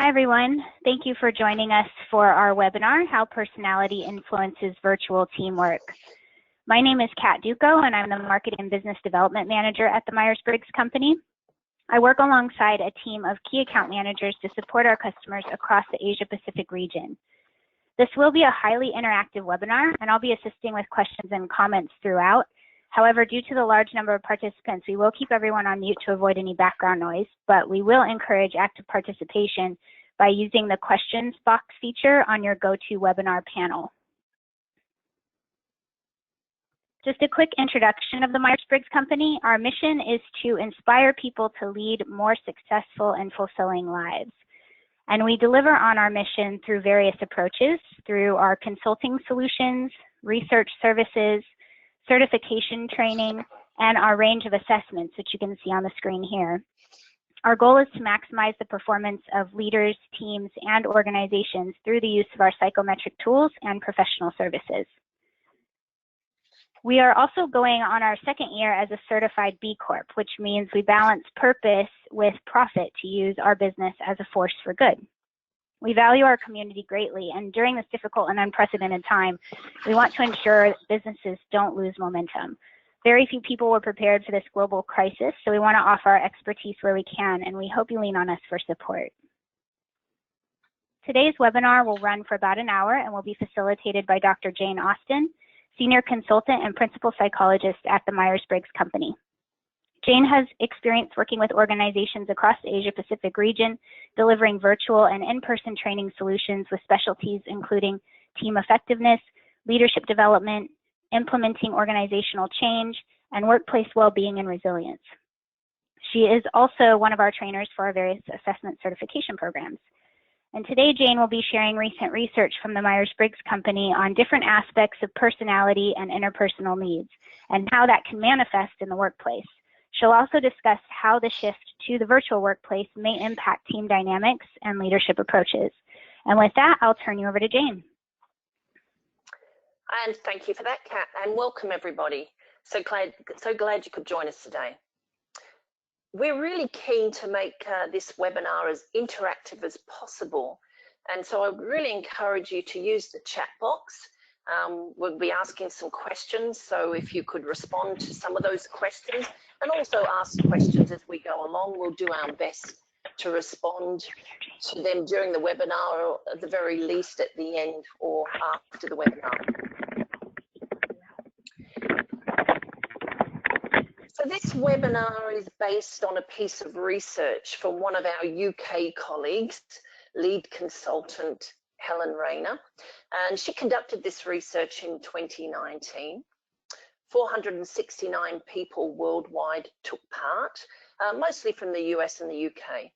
Hi, everyone. Thank you for joining us for our webinar, How Personality Influences Virtual Teamwork. My name is Kat Duco, and I'm the Marketing and Business Development Manager at the Myers-Briggs Company. I work alongside a team of key account managers to support our customers across the Asia-Pacific region. This will be a highly interactive webinar, and I'll be assisting with questions and comments throughout. However, due to the large number of participants, we will keep everyone on mute to avoid any background noise, but we will encourage active participation by using the questions box feature on your GoToWebinar panel. Just a quick introduction of the Myers-Briggs Company. Our mission is to inspire people to lead more successful and fulfilling lives. And we deliver on our mission through various approaches, through our consulting solutions, research services, certification training, and our range of assessments, which you can see on the screen here. Our goal is to maximize the performance of leaders, teams, and organizations through the use of our psychometric tools and professional services. We are also going on our second year as a certified B Corp, which means we balance purpose with profit to use our business as a force for good. We value our community greatly, and during this difficult and unprecedented time, we want to ensure that businesses don't lose momentum. Very few people were prepared for this global crisis, so we want to offer our expertise where we can, and we hope you lean on us for support. Today's webinar will run for about an hour and will be facilitated by Dr. Jane Austin, Senior Consultant and Principal Psychologist at the Myers-Briggs Company. Jane has experience working with organizations across the Asia-Pacific region, delivering virtual and in-person training solutions with specialties including team effectiveness, leadership development, implementing organizational change, and workplace well-being and resilience. She is also one of our trainers for our various assessment certification programs. And today, Jane will be sharing recent research from the Myers-Briggs Company on different aspects of personality and interpersonal needs and how that can manifest in the workplace. She'll also discuss how the shift to the virtual workplace may impact team dynamics and leadership approaches. And with that, I'll turn you over to Jane. And thank you for that, Kat, and welcome everybody. So glad you could join us today. We're really keen to make this webinar as interactive as possible. And so I really encourage you to use the chat box. We'll be asking some questions, so if you could respond to some of those questions and also ask questions as we go along, we'll do our best to respond to them during the webinar, or at the very least at the end or after the webinar. So this webinar is based on a piece of research from one of our UK colleagues, lead consultant Helen Rayner, and she conducted this research in 2019. 469 people worldwide took part, mostly from the US and the UK.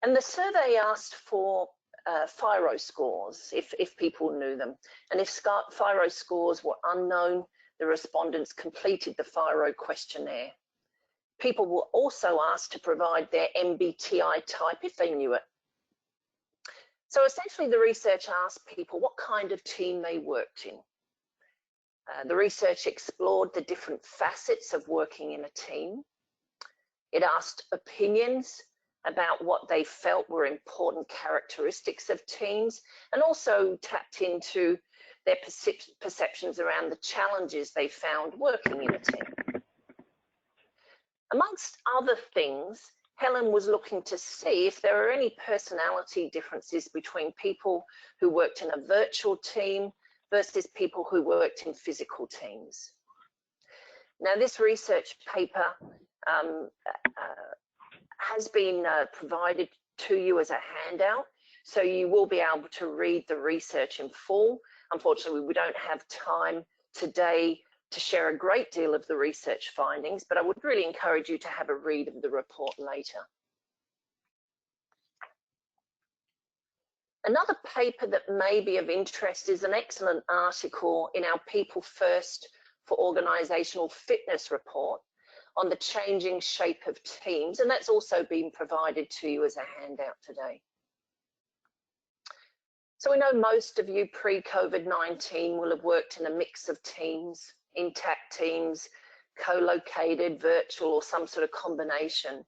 And the survey asked for FIRO scores, if people knew them. And if FIRO scores were unknown, the respondents completed the FIRO questionnaire. People were also asked to provide their MBTI type if they knew it. So essentially the research asked people what kind of team they worked in. The research explored the different facets of working in a team. It asked opinions about what they felt were important characteristics of teams, and also tapped into their perceptions around the challenges they found working in a team. Amongst other things, Helen was looking to see if there are any personality differences between people who worked in a virtual team versus people who worked in physical teams. Now, this research paper has been provided to you as a handout, so you will be able to read the research in full. Unfortunately, we don't have time today to share a great deal of the research findings, but I would really encourage you to have a read of the report later. Another paper that may be of interest is an excellent article in our People First for Organisational Fitness report on the changing shape of teams, and that's also been provided to you as a handout today. So we know most of you pre-COVID-19 will have worked in a mix of teams, intact teams, co-located, virtual, or some sort of combination.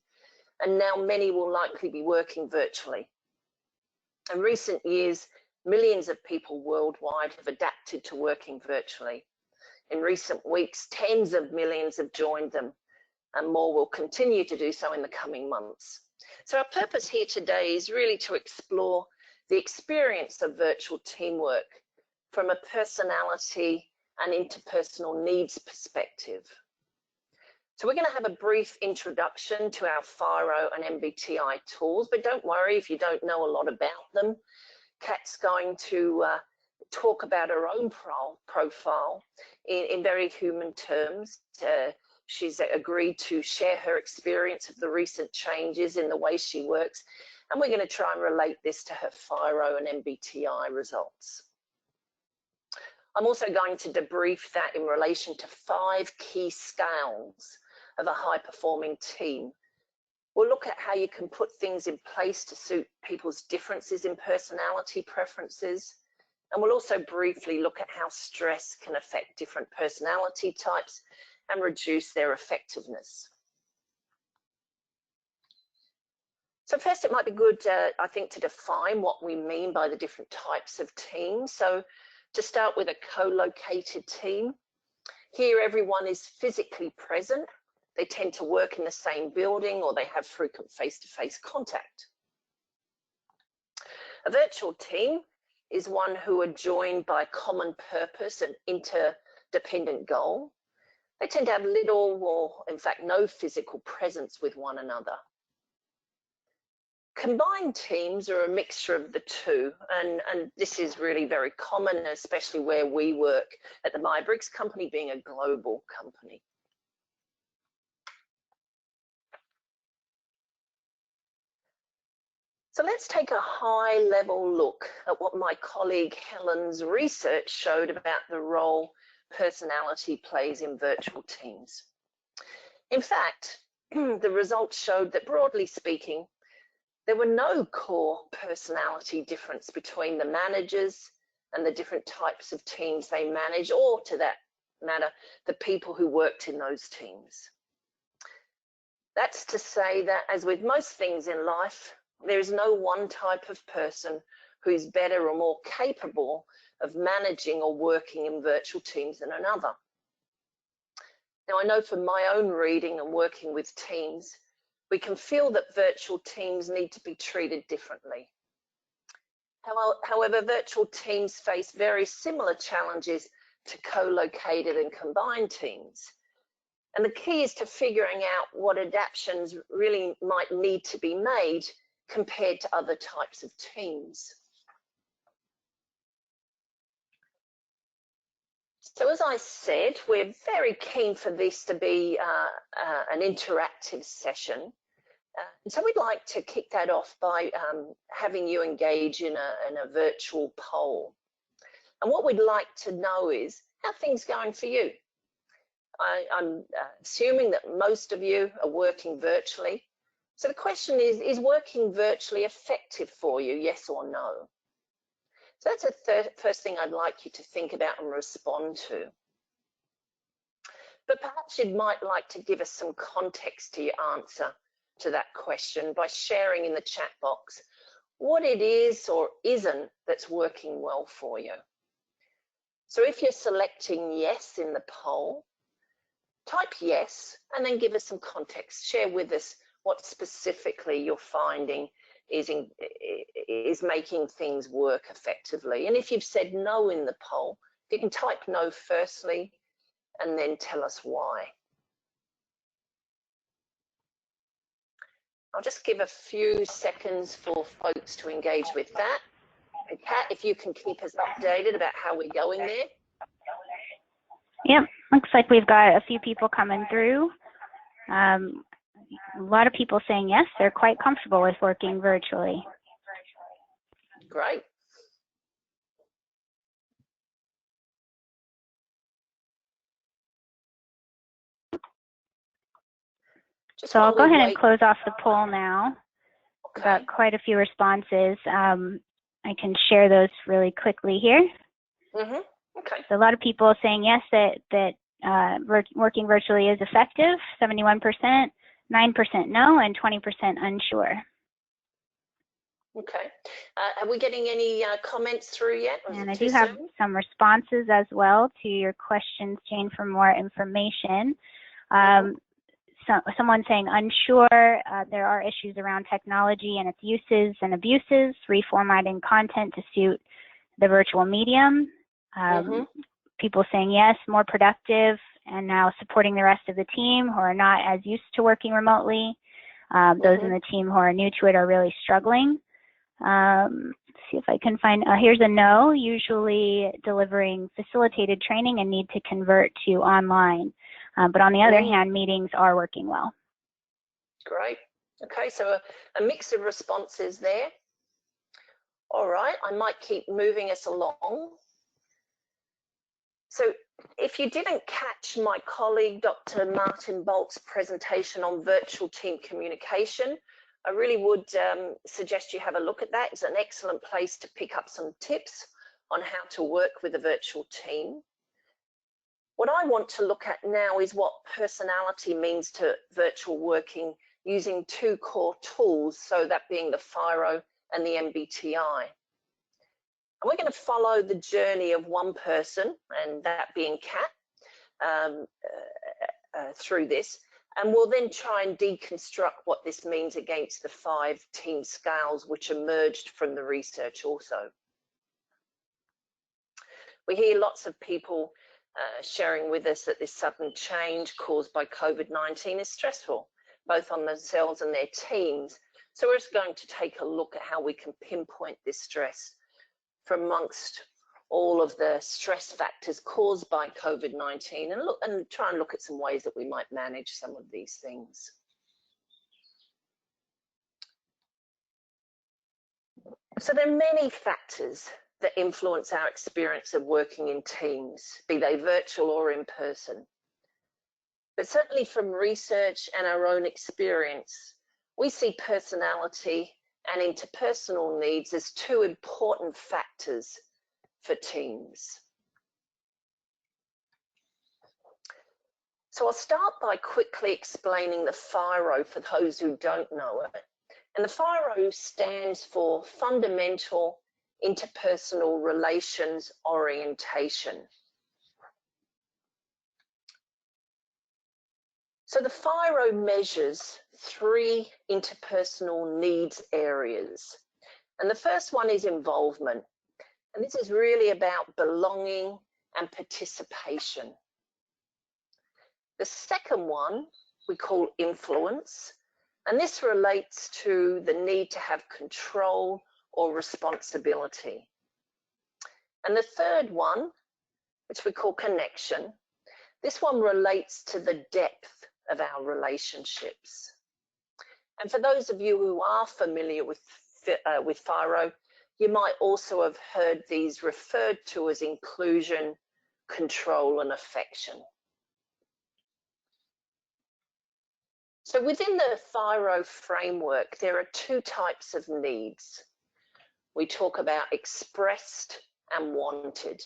And now many will likely be working virtually. In recent years, millions of people worldwide have adapted to working virtually. In recent weeks, tens of millions have joined them, and more will continue to do so in the coming months. So our purpose here today is really to explore the experience of virtual teamwork from a personality and interpersonal needs perspective. So we're going to have a brief introduction to our FIRO and MBTI tools, but don't worry if you don't know a lot about them. Kat's going to talk about her own profile in very human terms. She's agreed to share her experience of the recent changes in the way she works, and we're going to try and relate this to her FIRO and MBTI results. I'm also going to debrief that in relation to 5 key scales of a high-performing team. We'll look at how you can put things in place to suit people's differences in personality preferences, and we'll also briefly look at how stress can affect different personality types and reduce their effectiveness. So first, it might be good, I think, to define what we mean by the different types of teams. So to start with, a co-located team. Here, everyone is physically present. They tend to work in the same building, or they have frequent face-to-face contact. A virtual team is one who are joined by a common purpose and interdependent goal. They tend to have little or, in fact, no physical presence with one another. Combined teams are a mixture of the two, and this is really very common, especially where we work at the Myers-Briggs company, being a global company. So let's take a high-level look at what my colleague Helen's research showed about the role personality plays in virtual teams. In fact, the results showed that, broadly speaking, there were no core personality difference between the managers and the different types of teams they manage, or, to that matter, the people who worked in those teams. That's to say that, as with most things in life, there is no one type of person who's better or more capable of managing or working in virtual teams than another. Now, I know from my own reading and working with teams, we can feel that virtual teams need to be treated differently. However, virtual teams face very similar challenges to co-located and combined teams. And the key is to figuring out what adaptations really might need to be made compared to other types of teams. So as I said, we're very keen for this to be an interactive session. And so we'd like to kick that off by having you engage in a virtual poll. And what we'd like to know is, how are things going for you? I'm assuming that most of you are working virtually. So the question is working virtually effective for you, yes or no? So that's the first thing I'd like you to think about and respond to. But perhaps you might like to give us some context to your answer to that question by sharing in the chat box what it is or isn't that's working well for you. So if you're selecting yes in the poll, type yes and then give us some context. Share with us what specifically you're finding is making things work effectively. And if you've said no in the poll, you can type no firstly and then tell us why. I'll just give a few seconds for folks to engage with that. And Kat, if you can keep us updated about how we're going there. Yep, looks like we've got a few people coming through. A lot of people saying yes, they're quite comfortable with working virtually. Great. So I'll go ahead and close off the poll now. Okay. Got quite a few responses. I can share those really quickly here. Okay. So a lot of people saying yes, that working virtually is effective, 71%, 9% no, and 20% unsure. Okay. Are we getting any comments through yet? Or is And it I too do have soon? some responses as well to your questions, Jane, for more information. Someone saying unsure, there are issues around technology and its uses and abuses, reformatting content to suit the virtual medium. People saying yes, more productive, and now supporting the rest of the team who are not as used to working remotely. Those in the team who are new to it are really struggling. Let's see if I can find, here's a no, usually delivering facilitated training and need to convert to online. But on the other hand, meetings are working well. Great. Okay, so a mix of responses there. All right, I might keep moving us along. So if you didn't catch my colleague, Dr. Martin Bolt's presentation on virtual team communication, I really would suggest you have a look at that. It's an excellent place to pick up some tips on how to work with a virtual team. What I want to look at now is what personality means to virtual working using two core tools, so that being the FIRO and the MBTI. And we're going to follow the journey of one person, and that being Kat, through this. And we'll then try and deconstruct what this means against the 5 team scales which emerged from the research also. We hear lots of people sharing with us that this sudden change caused by COVID-19 is stressful, both on themselves and their teams. So we're just going to take a look at how we can pinpoint this stress from amongst all of the stress factors caused by COVID-19 and try and look at some ways that we might manage some of these things. So there are many factors that influence our experience of working in teams, be they virtual or in person. But certainly from research and our own experience, we see personality and interpersonal needs as 2 important factors for teams. So I'll start by quickly explaining the FIRO for those who don't know it. And the FIRO stands for Fundamental Interpersonal Relations Orientation. So the FIRO measures 3 interpersonal needs areas. And the first one is involvement. And this is really about belonging and participation. The second one we call influence. And this relates to the need to have control or responsibility. And the third one, which we call connection, this one relates to the depth of our relationships. And for those of you who are familiar with FIRO, you might also have heard these referred to as inclusion, control, and affection. So within the FIRO framework, there are 2 types of needs. We talk about expressed and wanted.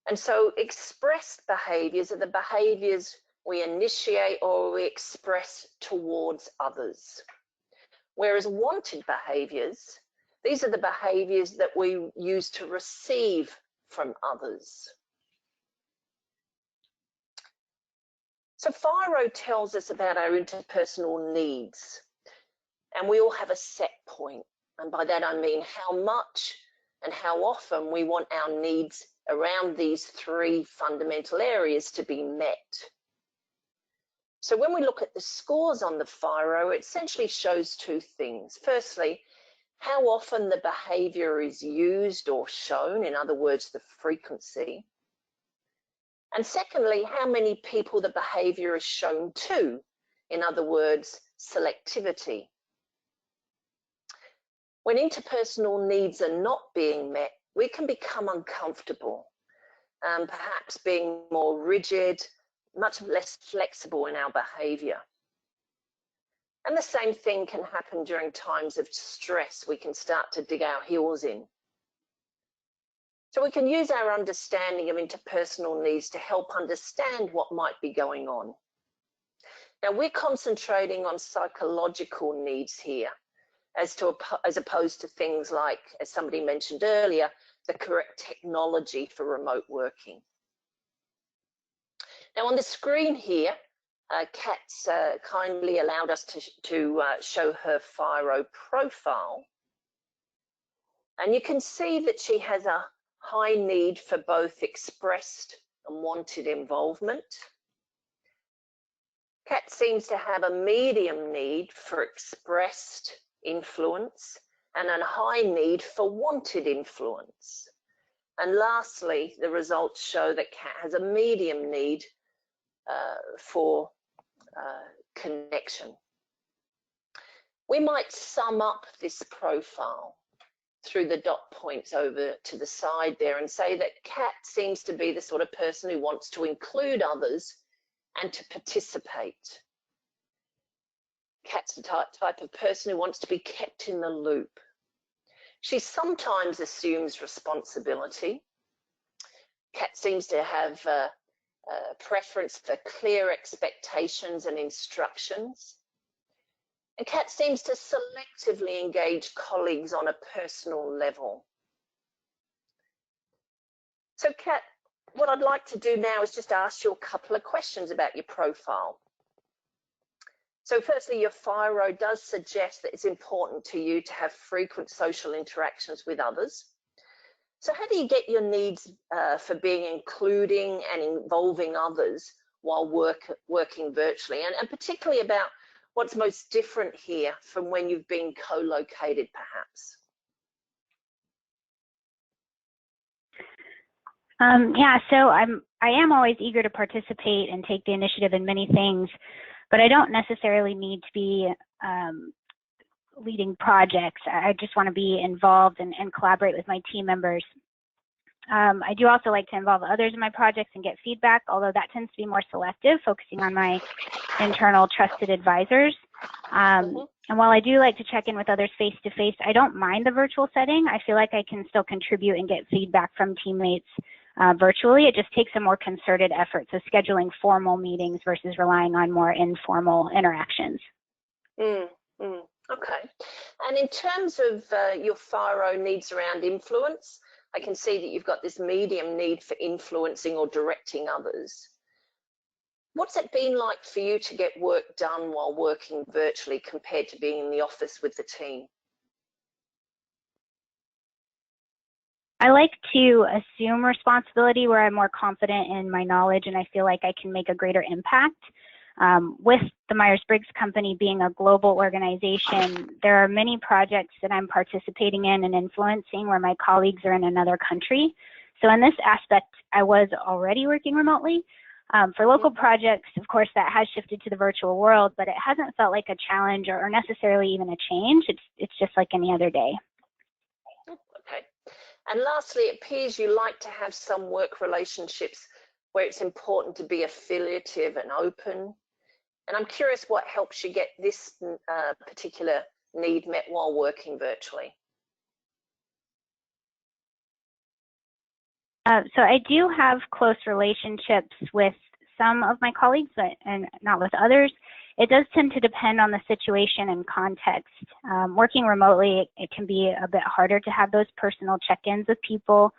And so expressed behaviours are the behaviours we initiate or we express towards others. Whereas wanted behaviours, these are the behaviours that we use to receive from others. So FIRO tells us about our interpersonal needs, and we all have a set point. And by that I mean how much and how often we want our needs around these 3 fundamental areas to be met. So when we look at the scores on the FIRO, it essentially shows 2 things. Firstly, how often the behaviour is used or shown, in other words, the frequency. And secondly, how many people the behaviour is shown to, in other words, selectivity. When interpersonal needs are not being met, we can become uncomfortable, perhaps being more rigid, much less flexible in our behaviour. And the same thing can happen during times of stress. We can start to dig our heels in. So we can use our understanding of interpersonal needs to help understand what might be going on. Now we're concentrating on psychological needs here, as opposed to things like, as somebody mentioned earlier, the correct technology for remote working. Now on the screen here, Kat's kindly allowed us to show her FIRO profile. And you can see that she has a high need for both expressed and wanted involvement. Kat seems to have a medium need for expressed influence and a high need for wanted influence. And lastly, the results show that Kat has a medium need for connection. We might sum up this profile through the dot points over to the side there and say that Kat seems to be the sort of person who wants to include others and to participate. Kat's the type of person who wants to be kept in the loop. She sometimes assumes responsibility. Kat seems to have a preference for clear expectations and instructions. And Kat seems to selectively engage colleagues on a personal level. So Kat, what I'd like to do now is just ask you a couple of questions about your profile. So firstly, your FIRO does suggest that it's important to you to have frequent social interactions with others. So how do you get your needs for being including and involving others while working virtually? And particularly about what's most different here from when you've been co-located, perhaps? Yeah, so I am always eager to participate and take the initiative in many things, but I don't necessarily need to be leading projects. I just want to be involved and collaborate with my team members. I do also like to involve others in my projects and get feedback, although that tends to be more selective, focusing on my internal trusted advisors. And while I do like to check in with others face-to-face, I don't mind the virtual setting. I feel like I can still contribute and get feedback from teammates virtually. It just takes a more concerted effort, so scheduling formal meetings versus relying on more informal interactions. Okay. And in terms of your FIRO needs around influence, I can see that you've got this medium need for influencing or directing others. What's it been like for you to get work done while working virtually compared to being in the office with the team? I like to assume responsibility where I'm more confident in my knowledge and I feel like I can make a greater impact. With the Myers-Briggs company being a global organization, there are many projects that I'm participating in and influencing where my colleagues are in another country. So in this aspect, I was already working remotely. For local projects, of course, that has shifted to the virtual world, but it hasn't felt like a challenge or necessarily even a change. It's just like any other day. Okay. And lastly, it appears you like to have some work relationships where it's important to be affiliative and open. And I'm curious what helps you get this particular need met while working virtually. So I do have close relationships with some of my colleagues, and not with others. It does tend to depend on the situation and context. Working remotely, it can be a bit harder to have those personal check-ins with people.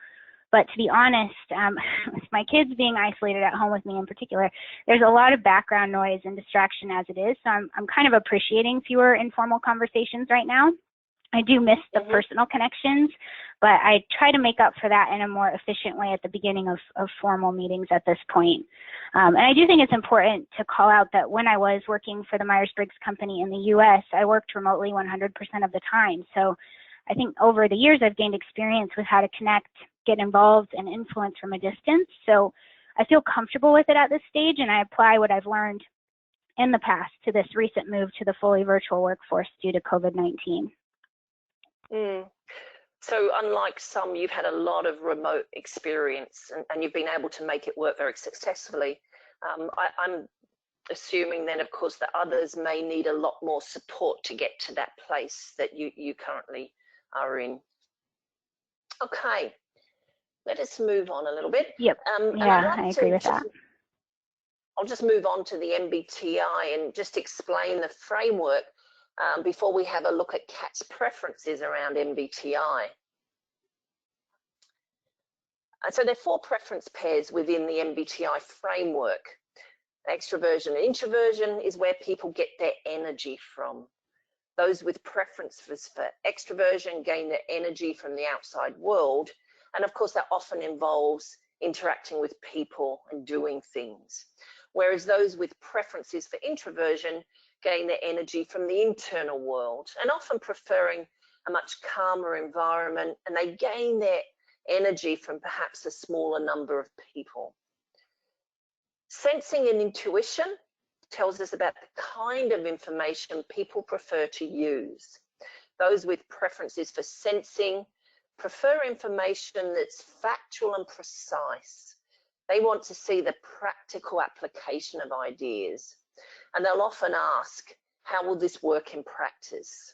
But to be honest, with my kids being isolated at home with me in particular, there's a lot of background noise and distraction as it is. So I'm kind of appreciating fewer informal conversations right now. I do miss the personal connections, but I try to make up for that in a more efficient way at the beginning of formal meetings at this point. And I do think it's important to call out that when I was working for the Myers-Briggs company in the US, I worked remotely 100% of the time. So I think over the years, I've gained experience with how to connect, get involved, and influence from a distance. So I feel comfortable with it at this stage, and I apply what I've learned in the past to this recent move to the fully virtual workforce due to COVID-19. So unlike some, you've had a lot of remote experience and you've been able to make it work very successfully. I'm assuming then, of course, that others may need a lot more support to get to that place that you currently are in. Okay, let us move on a little bit. Yep. Yeah, I agree with that. I'll just move on to the MBTI and just explain the framework before we have a look at Kat's preferences around MBTI. And so there are 4 preference pairs within the MBTI framework. Extroversion and introversion is where people get their energy from. Those with preferences for extroversion gain their energy from the outside world. And of course, that often involves interacting with people and doing things. Whereas those with preferences for introversion gain their energy from the internal world and often preferring a much calmer environment, and they gain their energy from perhaps a smaller number of people. Sensing and intuition tells us about the kind of information people prefer to use. Those with preferences for sensing prefer information that's factual and precise. They want to see the practical application of ideas, and they'll often ask, how will this work in practice?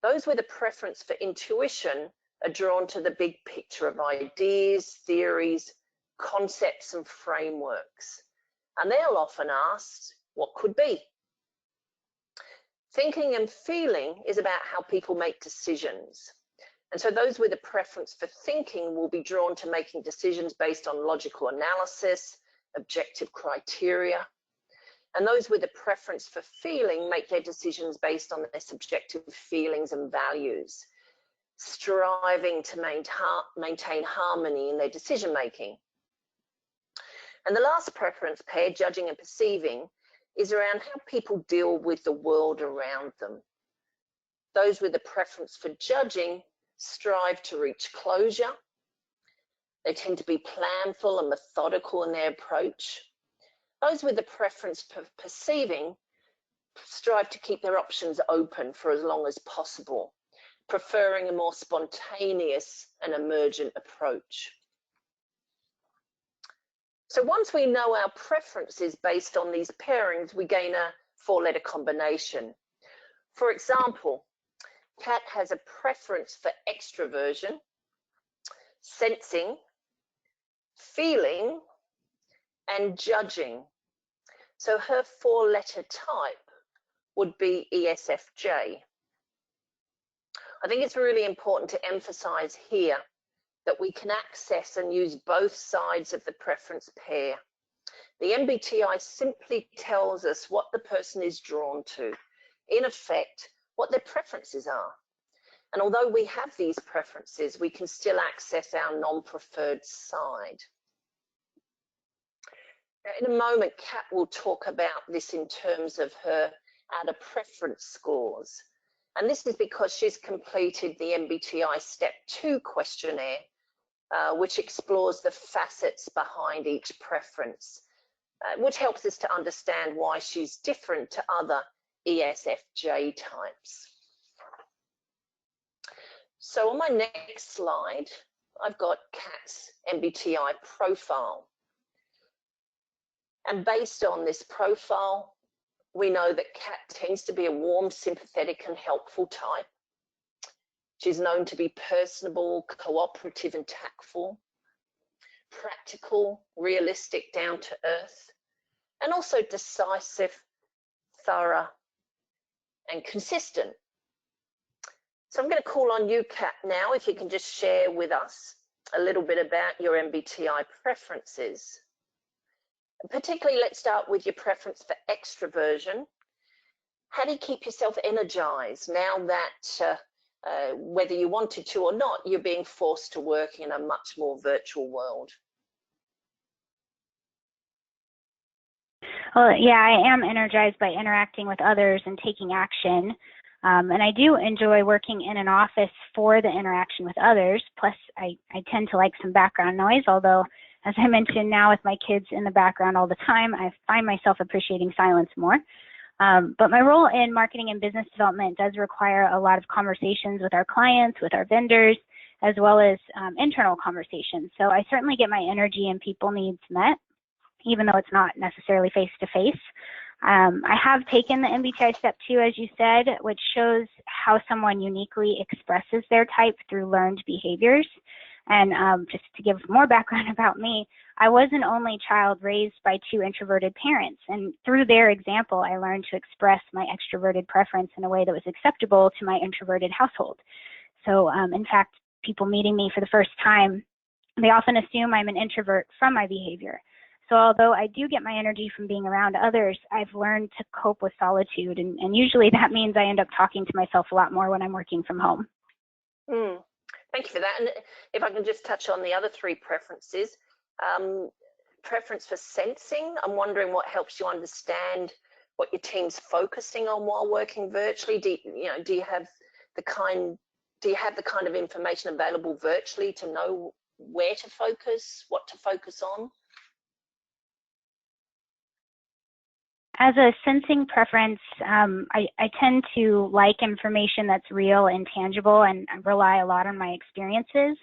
Those with a preference for intuition are drawn to the big picture of ideas, theories, concepts and frameworks, and they'll often ask, what could be? Thinking and feeling is about how people make decisions. And so those with a preference for thinking will be drawn to making decisions based on logical analysis, objective criteria. And those with a preference for feeling make their decisions based on their subjective feelings and values, striving to maintain harmony in their decision making. And the last preference pair, judging and perceiving, is around how people deal with the world around them. Those with a preference for judging strive to reach closure. They tend to be planful and methodical in their approach. Those with a preference for perceiving strive to keep their options open for as long as possible, preferring a more spontaneous and emergent approach. So once we know our preferences based on these pairings, we gain a 4-letter combination. For example, Kat has a preference for extroversion, sensing, feeling, and judging. So her 4-letter type would be ESFJ. I think it's really important to emphasize here that we can access and use both sides of the preference pair. The MBTI simply tells us what the person is drawn to, in effect, what their preferences are. And although we have these preferences, we can still access our non-preferred side. Now, in a moment, Kat will talk about this in terms of her outer preference scores. And this is because she's completed the MBTI Step 2 questionnaire, which explores the facets behind each preference, which helps us to understand why she's different to other ESFJ types. So on my next slide, I've got Kat's MBTI profile. And based on this profile, we know that Kat tends to be a warm, sympathetic and helpful type. She's known to be personable, cooperative and tactful, practical, realistic, down to earth, and also decisive, thorough and consistent. So I'm going to call on you, Kat, now, if you can just share with us a little bit about your MBTI preferences. And particularly, let's start with your preference for extroversion. How do you keep yourself energized now that whether you wanted to or not, you're being forced to work in a much more virtual world? Well, yeah, I am energized by interacting with others and taking action. And I do enjoy working in an office for the interaction with others. Plus, I tend to like some background noise, although, as I mentioned, now with my kids in the background all the time, I find myself appreciating silence more. But my role in marketing and business development does require a lot of conversations with our clients, with our vendors, as well as internal conversations. So I certainly get my energy and people needs met, even though it's not necessarily face-to-face. I have taken the MBTI Step 2, as you said, which shows how someone uniquely expresses their type through learned behaviors. And just to give more background about me, I was an only child raised by two introverted parents. And through their example, I learned to express my extroverted preference in a way that was acceptable to my introverted household. So in fact, people meeting me for the first time, they often assume I'm an introvert from my behavior. So although I do get my energy from being around others, I've learned to cope with solitude. And usually that means I end up talking to myself a lot more when I'm working from home. Thank you for that. And if I can just touch on the other three preferences, preference for sensing. I'm wondering what helps you understand what your team's focusing on while working virtually. Do you have the kind of information available virtually to know where to focus, what to focus on? As a sensing preference, I tend to like information that's real and tangible, and I rely a lot on my experiences.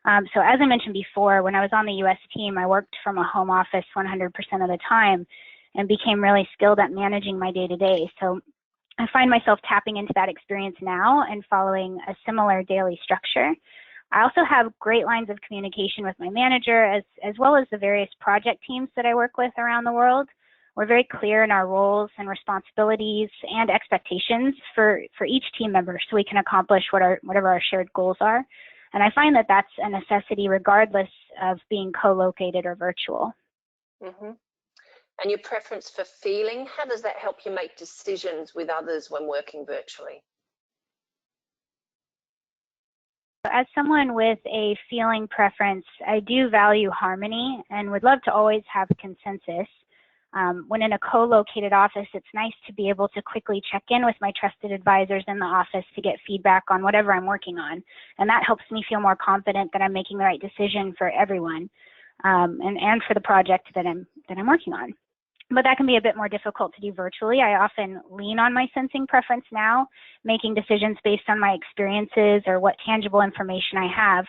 So as I mentioned before, when I was on the US team, I worked from a home office 100% of the time and became really skilled at managing my day-to-day. So I find myself tapping into that experience now and following a similar daily structure. I also have great lines of communication with my manager as well as the various project teams that I work with around the world. We're very clear in our roles and responsibilities and expectations for each team member so we can accomplish whatever our shared goals are. And I find that that's a necessity regardless of being co-located or virtual. And your preference for feeling, how does that help you make decisions with others when working virtually? As someone with a feeling preference, I do value harmony and would love to always have consensus. When in a co-located office, it's nice to be able to quickly check in with my trusted advisors in the office to get feedback on whatever I'm working on. And that helps me feel more confident that I'm making the right decision for everyone and for the project that I'm working on. But that can be a bit more difficult to do virtually. I often lean on my sensing preference now, making decisions based on my experiences or what tangible information I have.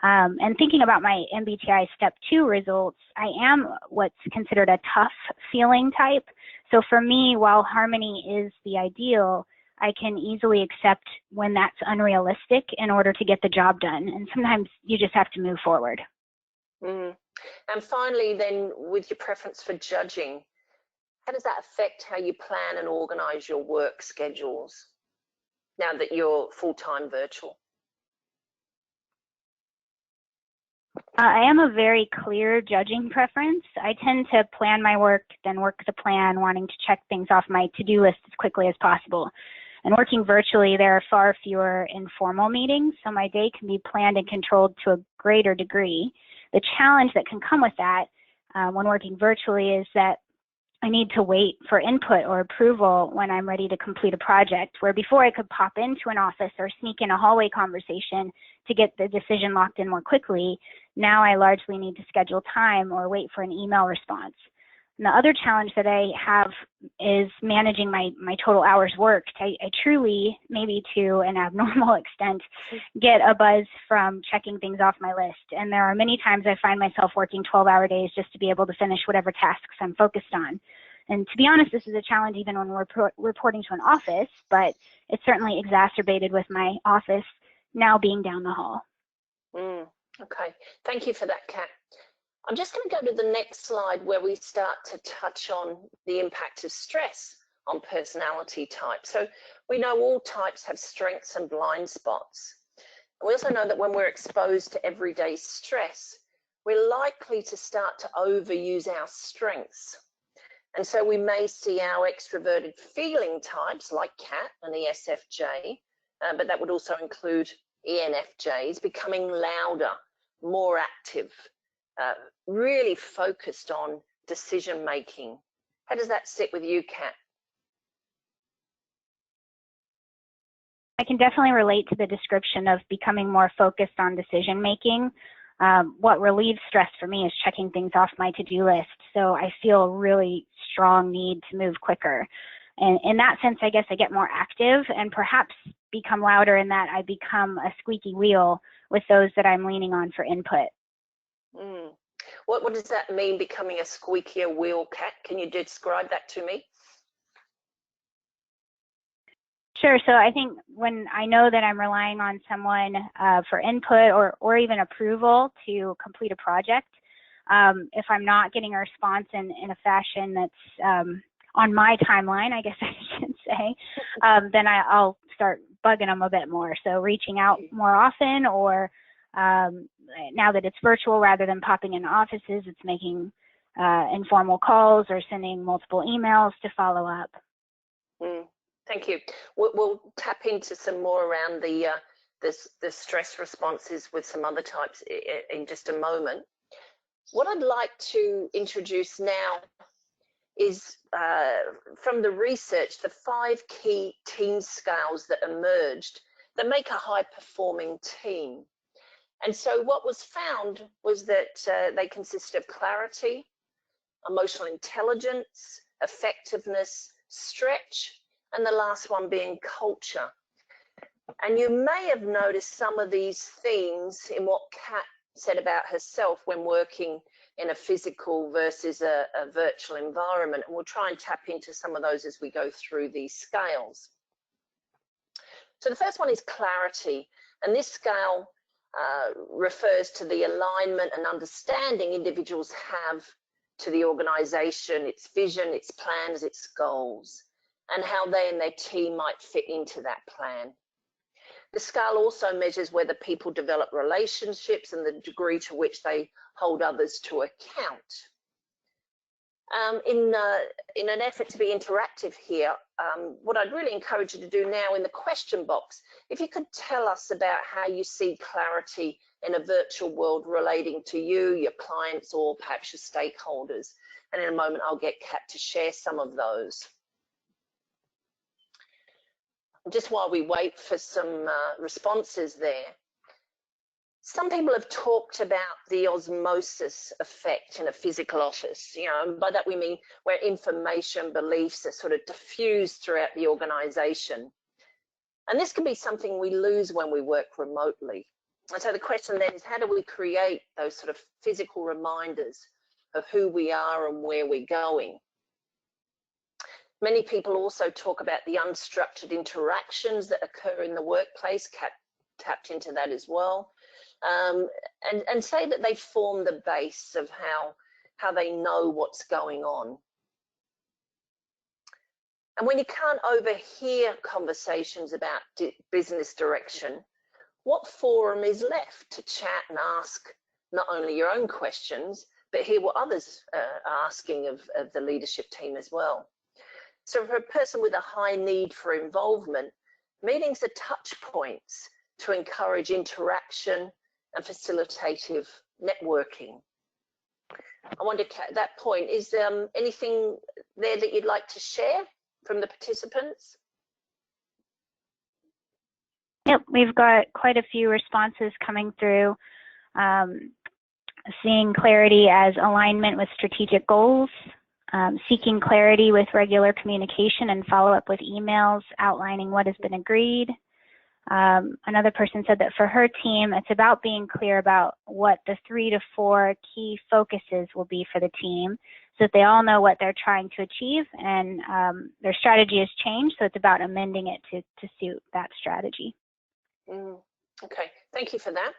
And thinking about my MBTI Step 2 results, I am what's considered a tough feeling type. So for me, while harmony is the ideal, I can easily accept when that's unrealistic in order to get the job done. And sometimes you just have to move forward. And finally, then, with your preference for judging, how does that affect how you plan and organize your work schedules now that you're full-time virtual? I am a very clear judging preference. I tend to plan my work, then work the plan, wanting to check things off my to-do list as quickly as possible. And working virtually, there are far fewer informal meetings, so my day can be planned and controlled to a greater degree. The challenge that can come with that when working virtually is that I need to wait for input or approval when I'm ready to complete a project, where before I could pop into an office or sneak in a hallway conversation to get the decision locked in more quickly, now I largely need to schedule time or wait for an email response. And the other challenge that I have is managing my total hours worked. I truly, maybe to an abnormal extent, get a buzz from checking things off my list. And there are many times I find myself working 12-hour days just to be able to finish whatever tasks I'm focused on. And to be honest, this is a challenge even when we're reporting to an office, but it's certainly exacerbated with my office now being down the hall. Okay, thank you for that, Kat. I'm just going to go to the next slide where we start to touch on the impact of stress on personality type. So we know all types have strengths and blind spots. We also know that when we're exposed to everyday stress, we're likely to start to overuse our strengths. And so we may see our extroverted feeling types like Kat and ESFJ, but that would also include ENFJs, becoming louder, more active, really focused on decision making. How does that sit with you, Kat? I can definitely relate to the description of becoming more focused on decision making. What relieves stress for me is checking things off my to-do list. So I feel a really strong need to move quicker. And in that sense, I guess I get more active and perhaps become louder in that I become a squeaky wheel with those that I'm leaning on for input. What does that mean, becoming a squeakier wheel, Kat? Can you describe that to me? Sure. So I think when I know that I'm relying on someone for input or even approval to complete a project, if I'm not getting a response in a fashion that's on my timeline, I guess I should say, then I'll start bugging them a bit more. So reaching out more often, or now that it's virtual, rather than popping into offices, it's making informal calls or sending multiple emails to follow up. Thank you. We'll tap into some more around the stress responses with some other types in just a moment. What I'd like to introduce now is from the research, the 5 key team scales that emerged that make a high-performing team. And so what was found was that they consist of clarity, emotional intelligence, effectiveness, stretch, and the last one being culture. And you may have noticed some of these themes in what Kat said about herself when working in a physical versus a virtual environment. And we'll try and tap into some of those as we go through these scales. So the first one is clarity. And this scale refers to the alignment and understanding individuals have to the organization, its vision, its plans, its goals, and how they and their team might fit into that plan. The scale also measures whether people develop relationships and the degree to which they hold others to account. In an effort to be interactive here, what I'd really encourage you to do now in the question box, if you could tell us about how you see clarity in a virtual world relating to you, your clients, or perhaps your stakeholders. And in a moment, I'll get Kat to share some of those. Just while we wait for some responses there, some people have talked about the osmosis effect in a physical office. You know, and by that we mean where information, beliefs are sort of diffused throughout the organization. And this can be something we lose when we work remotely. And so the question then is, how do we create those sort of physical reminders of who we are and where we're going? Many people also talk about the unstructured interactions that occur in the workplace. Kat tapped into that as well. And say that they form the base of how they know what's going on. And when you can't overhear conversations about business direction, what forum is left to chat and ask not only your own questions, but hear what others are asking of the leadership team as well? So for a person with a high need for involvement, meetings are touch points to encourage interaction and facilitative networking. I wonder, at that point, is there anything there that you'd like to share from the participants? Yep, we've got quite a few responses coming through. Seeing clarity as alignment with strategic goals, seeking clarity with regular communication and follow-up with emails outlining what has been agreed. Another person said that for her team, it's about being clear about what the 3 to 4 key focuses will be for the team, so that they all know what they're trying to achieve, and their strategy has changed, so it's about amending it to suit that strategy. Okay, thank you for that.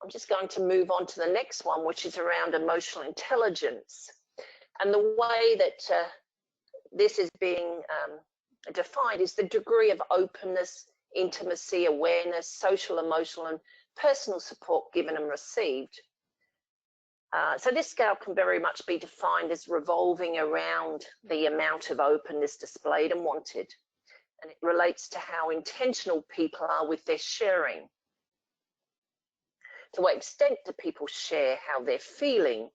I'm just going to move on to the next one, which is around emotional intelligence. And the way that this is being defined is the degree of openness, intimacy, awareness, social, emotional, and personal support given and received. So this scale can very much be defined as revolving around the amount of openness displayed and wanted. And it relates to how intentional people are with their sharing. To what extent do people share how they're feeling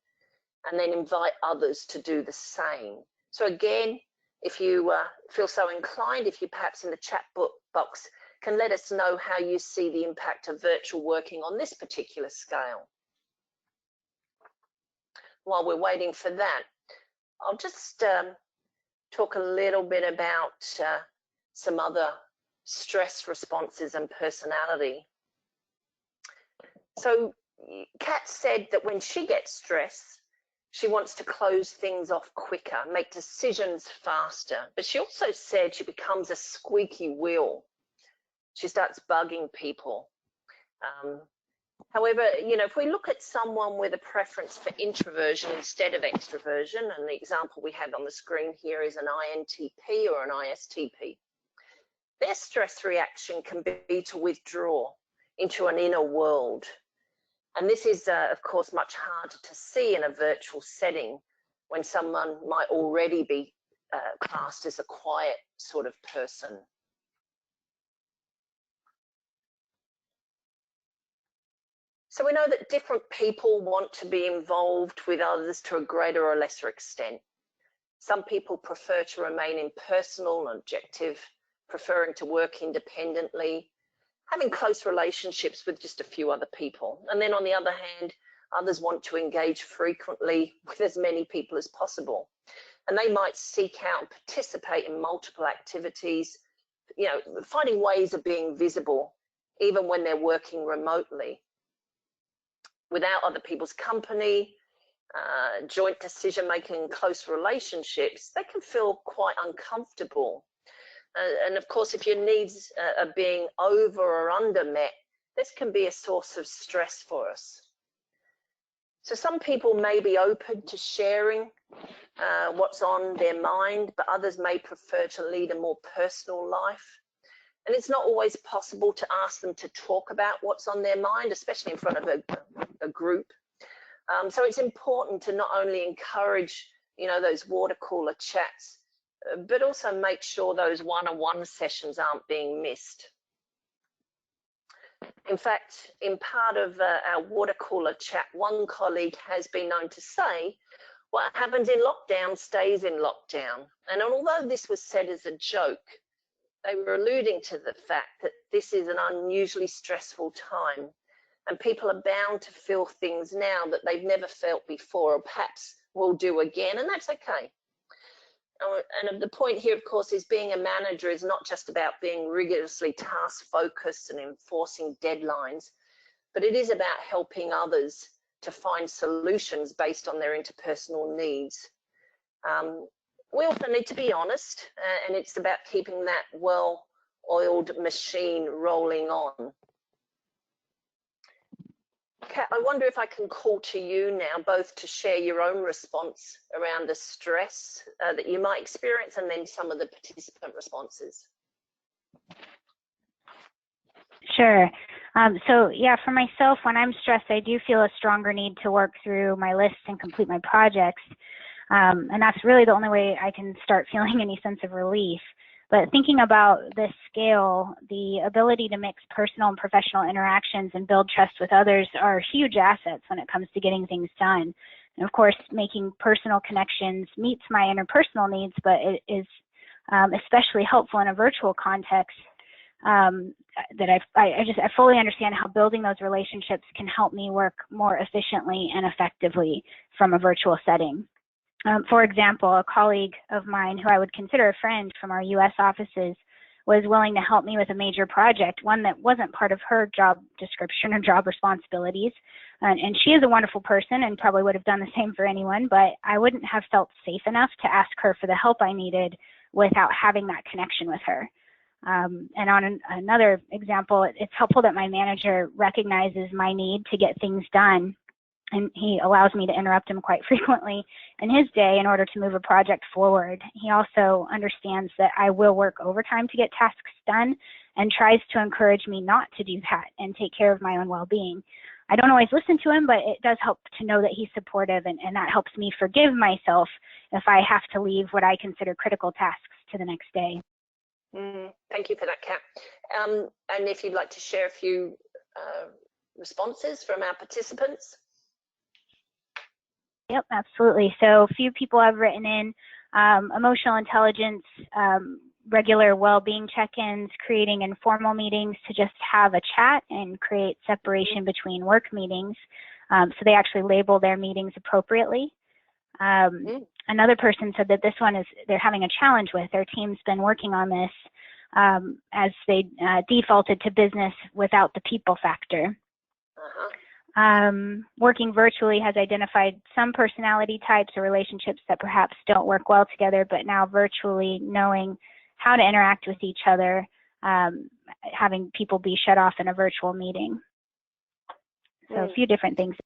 and then invite others to do the same? So again, if you feel so inclined, if you perhaps in the chat box can let us know how you see the impact of virtual working on this particular scale. While we're waiting for that, I'll just talk a little bit about some other stress responses and personality. So Kat said that when she gets stressed, She wants to close things off quicker, make decisions faster. But she also said she becomes a squeaky wheel. She starts bugging people. However, you know, if we look at someone with a preference for introversion instead of extroversion, and the example we have on the screen here is an INTP or an ISTP, their stress reaction can be to withdraw into an inner world. And this is, of course, much harder to see in a virtual setting when someone might already be classed as a quiet sort of person. So we know that different people want to be involved with others to a greater or lesser extent. Some people prefer to remain impersonal and objective, preferring to work independently, having close relationships with just a few other people. And then on the other hand, others want to engage frequently with as many people as possible. And they might seek out and participate in multiple activities, you know, finding ways of being visible, even when they're working remotely. Without other people's company, joint decision-making, close relationships, they can feel quite uncomfortable. And of course, if your needs are being over or under met, this can be a source of stress for us. So some people may be open to sharing what's on their mind, but others may prefer to lead a more personal life. And it's not always possible to ask them to talk about what's on their mind, especially in front of a group. So it's important to not only encourage, you know, those water cooler chats, but also make sure those one-on-one sessions aren't being missed. In fact, in part of our water cooler chat, one colleague has been known to say, what happens in lockdown stays in lockdown. And although this was said as a joke, they were alluding to the fact that this is an unusually stressful time and people are bound to feel things now that they've never felt before or perhaps will do again, and that's okay. And the point here, of course, is being a manager is not just about being rigorously task-focused and enforcing deadlines, but it is about helping others to find solutions based on their interpersonal needs. We also need to be honest, and it's about keeping that well-oiled machine rolling on. Kat, I wonder if I can call to you now, both to share your own response around the stress that you might experience and then some of the participant responses. Sure. So yeah, for myself, when I'm stressed, I do feel a stronger need to work through my lists and complete my projects. And that's really the only way I can start feeling any sense of relief. But thinking about this scale, the ability to mix personal and professional interactions and build trust with others are huge assets when it comes to getting things done. And of course, making personal connections meets my interpersonal needs, but it is especially helpful in a virtual context. That I fully understand how building those relationships can help me work more efficiently and effectively from a virtual setting. For example, a colleague of mine who I would consider a friend from our U.S. offices was willing to help me with a major project, one that wasn't part of her job description or job responsibilities. And she is a wonderful person and probably would have done the same for anyone, but I wouldn't have felt safe enough to ask her for the help I needed without having that connection with her. And on another example, it's helpful that my manager recognizes my need to get things done, and he allows me to interrupt him quite frequently in his day in order to move a project forward. He also understands that I will work overtime to get tasks done and tries to encourage me not to do that and take care of my own well-being. I don't always listen to him, but it does help to know that he's supportive, and that helps me forgive myself if I have to leave what I consider critical tasks to the next day. Thank you for that, Kat. And if you'd like to share a few responses from our participants. Yep, absolutely. So a few people have written in emotional intelligence, regular well-being check-ins, creating informal meetings to just have a chat and create separation between work meetings. So they actually label their meetings appropriately. Another person said that this one they're having a challenge with. Their team's been working on this as they defaulted to business without the people factor. Working virtually has identified some personality types or relationships that perhaps don't work well together, but now virtually knowing how to interact with each other, having people be shut off in a virtual meeting. So a few different things.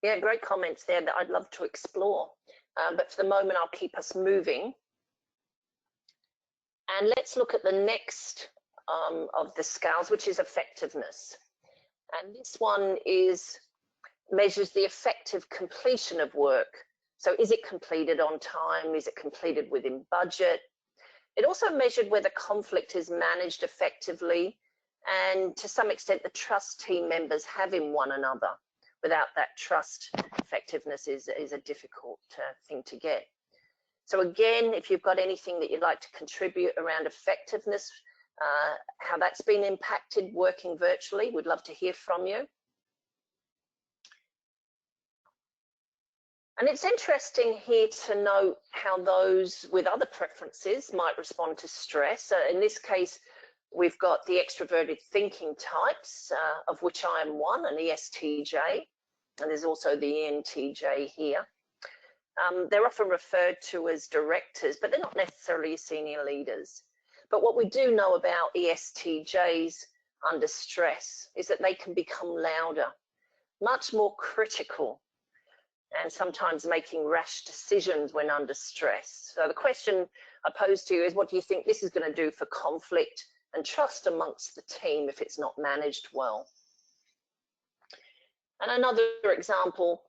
Yeah, great comments there that I'd love to explore. But for the moment, I'll keep us moving. And let's look at the next of the scales, which is effectiveness. And this one measures the effective completion of work. So is it completed on time? Is it completed within budget? It also measured whether conflict is managed effectively and to some extent the trust team members have in one another. Without that trust, effectiveness is a difficult thing to get. So again, if you've got anything that you'd like to contribute around effectiveness, how that's been impacted working virtually, we'd love to hear from you. And it's interesting here to note how those with other preferences might respond to stress. In this case, we've got the extroverted thinking types, of which I am one, an ESTJ, and there's also the ENTJ here. They're often referred to as directors, but they're not necessarily senior leaders. But what we do know about ESTJs under stress is that they can become louder, much more critical, and sometimes making rash decisions when under stress. So the question I pose to you is, what do you think this is going to do for conflict and trust amongst the team if it's not managed well? And another example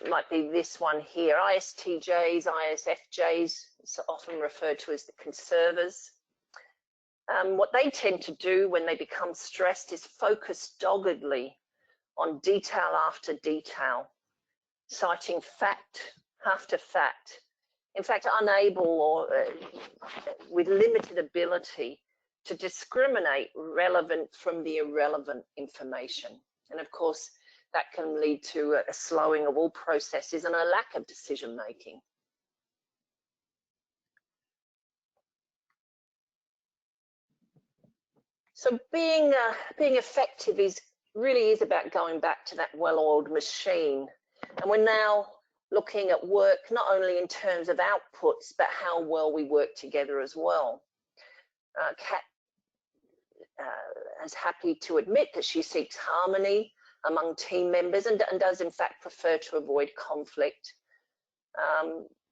might be this one here. ISTJs, ISFJs, it's often referred to as the conservers. What they tend to do when they become stressed is focus doggedly on detail after detail, citing fact after fact. In fact, unable or with limited ability to discriminate relevant from the irrelevant information. And of course, that can lead to a slowing of all processes and a lack of decision making. So being effective really is about going back to that well-oiled machine. And we're now looking at work not only in terms of outputs, but how well we work together as well. Kat is happy to admit that she seeks harmony among team members and does in fact prefer to avoid conflict.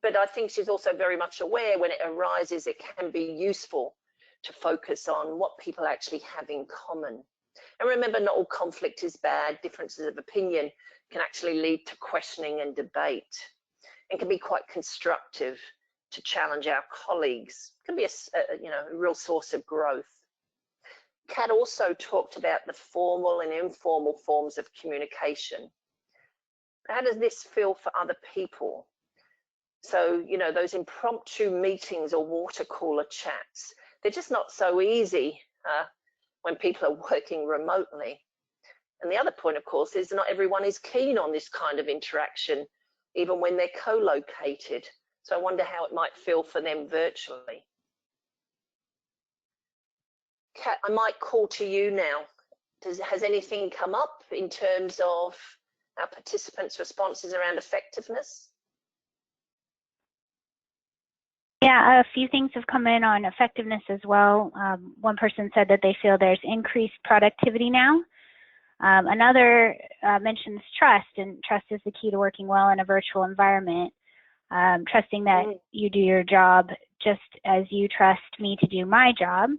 But I think she's also very much aware when it arises, it can be useful to focus on what people actually have in common. And remember, not all conflict is bad. Differences of opinion can actually lead to questioning and debate and can be quite constructive to challenge our colleagues. It can be a real source of growth. Kat also talked about the formal and informal forms of communication. How does this feel for other people? So, those impromptu meetings or water cooler chats, they're just not so easy when people are working remotely. And the other point, of course, is not everyone is keen on this kind of interaction, even when they're co-located. So I wonder how it might feel for them virtually. Kat, I might call to you now. Has anything come up in terms of our participants' responses around effectiveness? Yeah, a few things have come in on effectiveness as well. One person said that they feel there's increased productivity now. Another mentions trust, and trust is the key to working well in a virtual environment. Trusting that you do your job just as you trust me to do my job.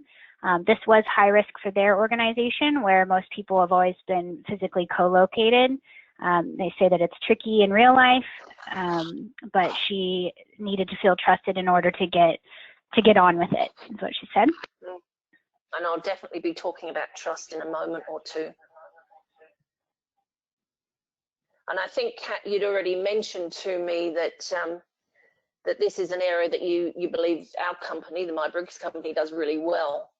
This was high risk for their organization, where most people have always been physically co-located. They say that it's tricky in real life, but she needed to feel trusted in order to get on with it, is what she said. And I'll definitely be talking about trust in a moment or two. And I think, Kat, you'd already mentioned to me that that this is an area that you believe our company, the Myers-Briggs company, does really well,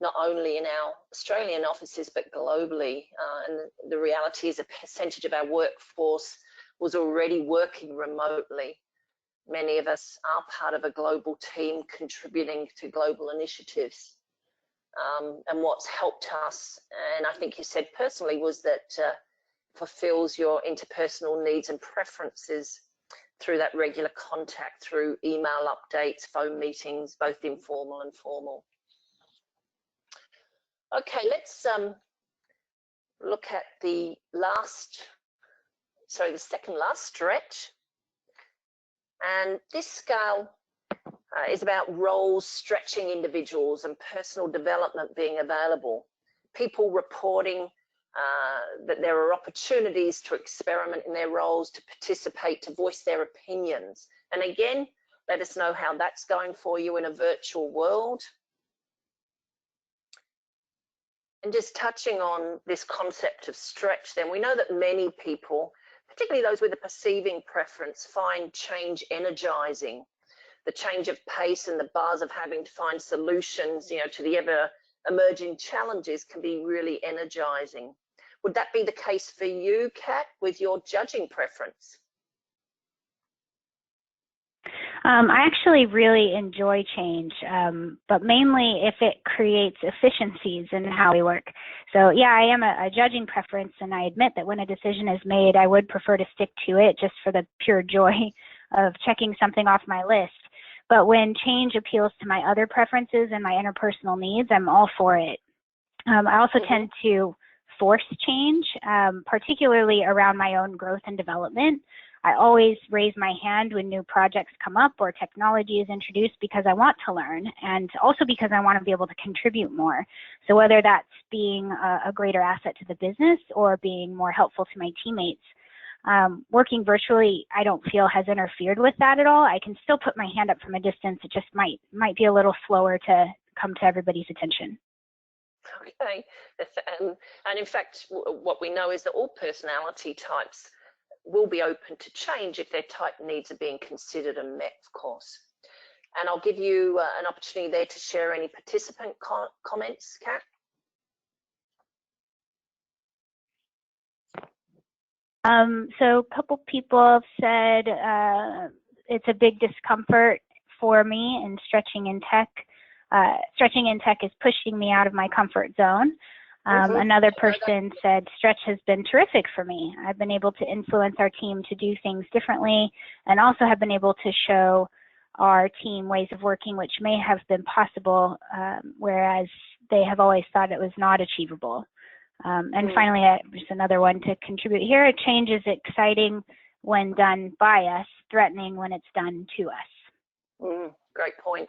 not only in our Australian offices, but globally. And the reality is a percentage of our workforce was already working remotely. Many of us are part of a global team contributing to global initiatives. And what's helped us, and I think you said personally, was that fulfills your interpersonal needs and preferences through that regular contact, through email updates, phone meetings, both informal and formal. Okay, let's look at the second last stretch. And this scale is about roles stretching individuals and personal development being available. People reporting that there are opportunities to experiment in their roles, to participate, to voice their opinions. And again, let us know how that's going for you in a virtual world. And just touching on this concept of stretch, then we know that many people, particularly those with a perceiving preference, find change energizing. The change of pace and the buzz of having to find solutions, to the ever emerging challenges can be really energizing. Would that be the case for you, Kat, with your judging preference? I actually really enjoy change, but mainly if it creates efficiencies in how we work. So yeah, I am a judging preference, and I admit that when a decision is made, I would prefer to stick to it just for the pure joy of checking something off my list. But when change appeals to my other preferences and my interpersonal needs, I'm all for it. I also tend to force change, particularly around my own growth and development. I always raise my hand when new projects come up or technology is introduced because I want to learn, and also because I want to be able to contribute more. So whether that's being a greater asset to the business or being more helpful to my teammates, working virtually, I don't feel has interfered with that at all. I can still put my hand up from a distance. It just might be a little slower to come to everybody's attention. Okay, and in fact, what we know is that all personality types will be open to change if their type needs are being considered and met, of course. And I'll give you an opportunity there to share any participant comments, Kat. So a couple people have said it's a big discomfort for me in stretching in tech. Stretching in tech is pushing me out of my comfort zone. Another person said stretch has been terrific for me. I've been able to influence our team to do things differently, and also have been able to show our team ways of working which may have been possible, whereas they have always thought it was not achievable. And finally, just another one to contribute here, change is exciting when done by us, threatening when it's done to us. Great point.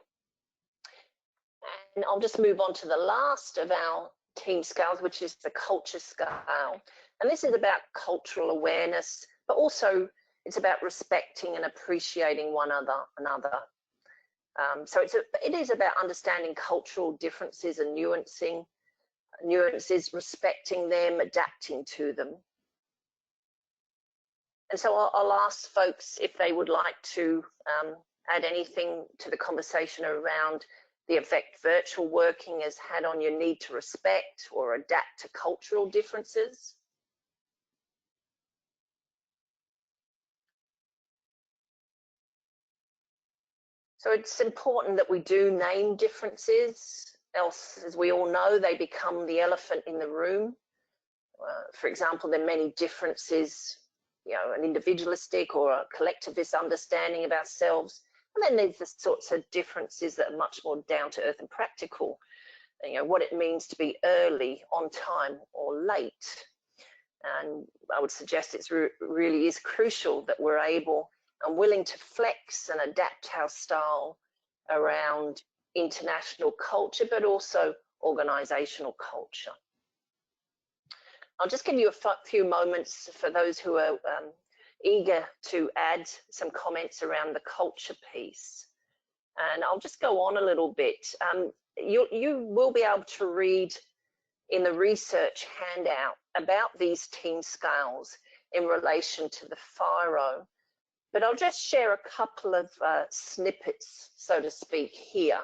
And I'll just move on to the last of our team scales, which is the culture scale. And this is about cultural awareness, but also it's about respecting and appreciating one another. So it is about understanding cultural differences and nuances, respecting them, adapting to them. And so I'll ask folks if they would like to add anything to the conversation around the effect virtual working has had on your need to respect or adapt to cultural differences. So it's important that we do name differences, else, as we all know, they become the elephant in the room. For example, there are many differences, an individualistic or a collectivist understanding of ourselves. And then there's the sorts of differences that are much more down to earth and practical. What it means to be early, on time, or late. And I would suggest it really is crucial that we're able and willing to flex and adapt our style around international culture, but also organizational culture. I'll just give you a few moments for those who are eager to add some comments around the culture piece. And I'll just go on a little bit. You will be able to read in the research handout about these team scales in relation to the FIRO, but I'll just share a couple of snippets, so to speak, here.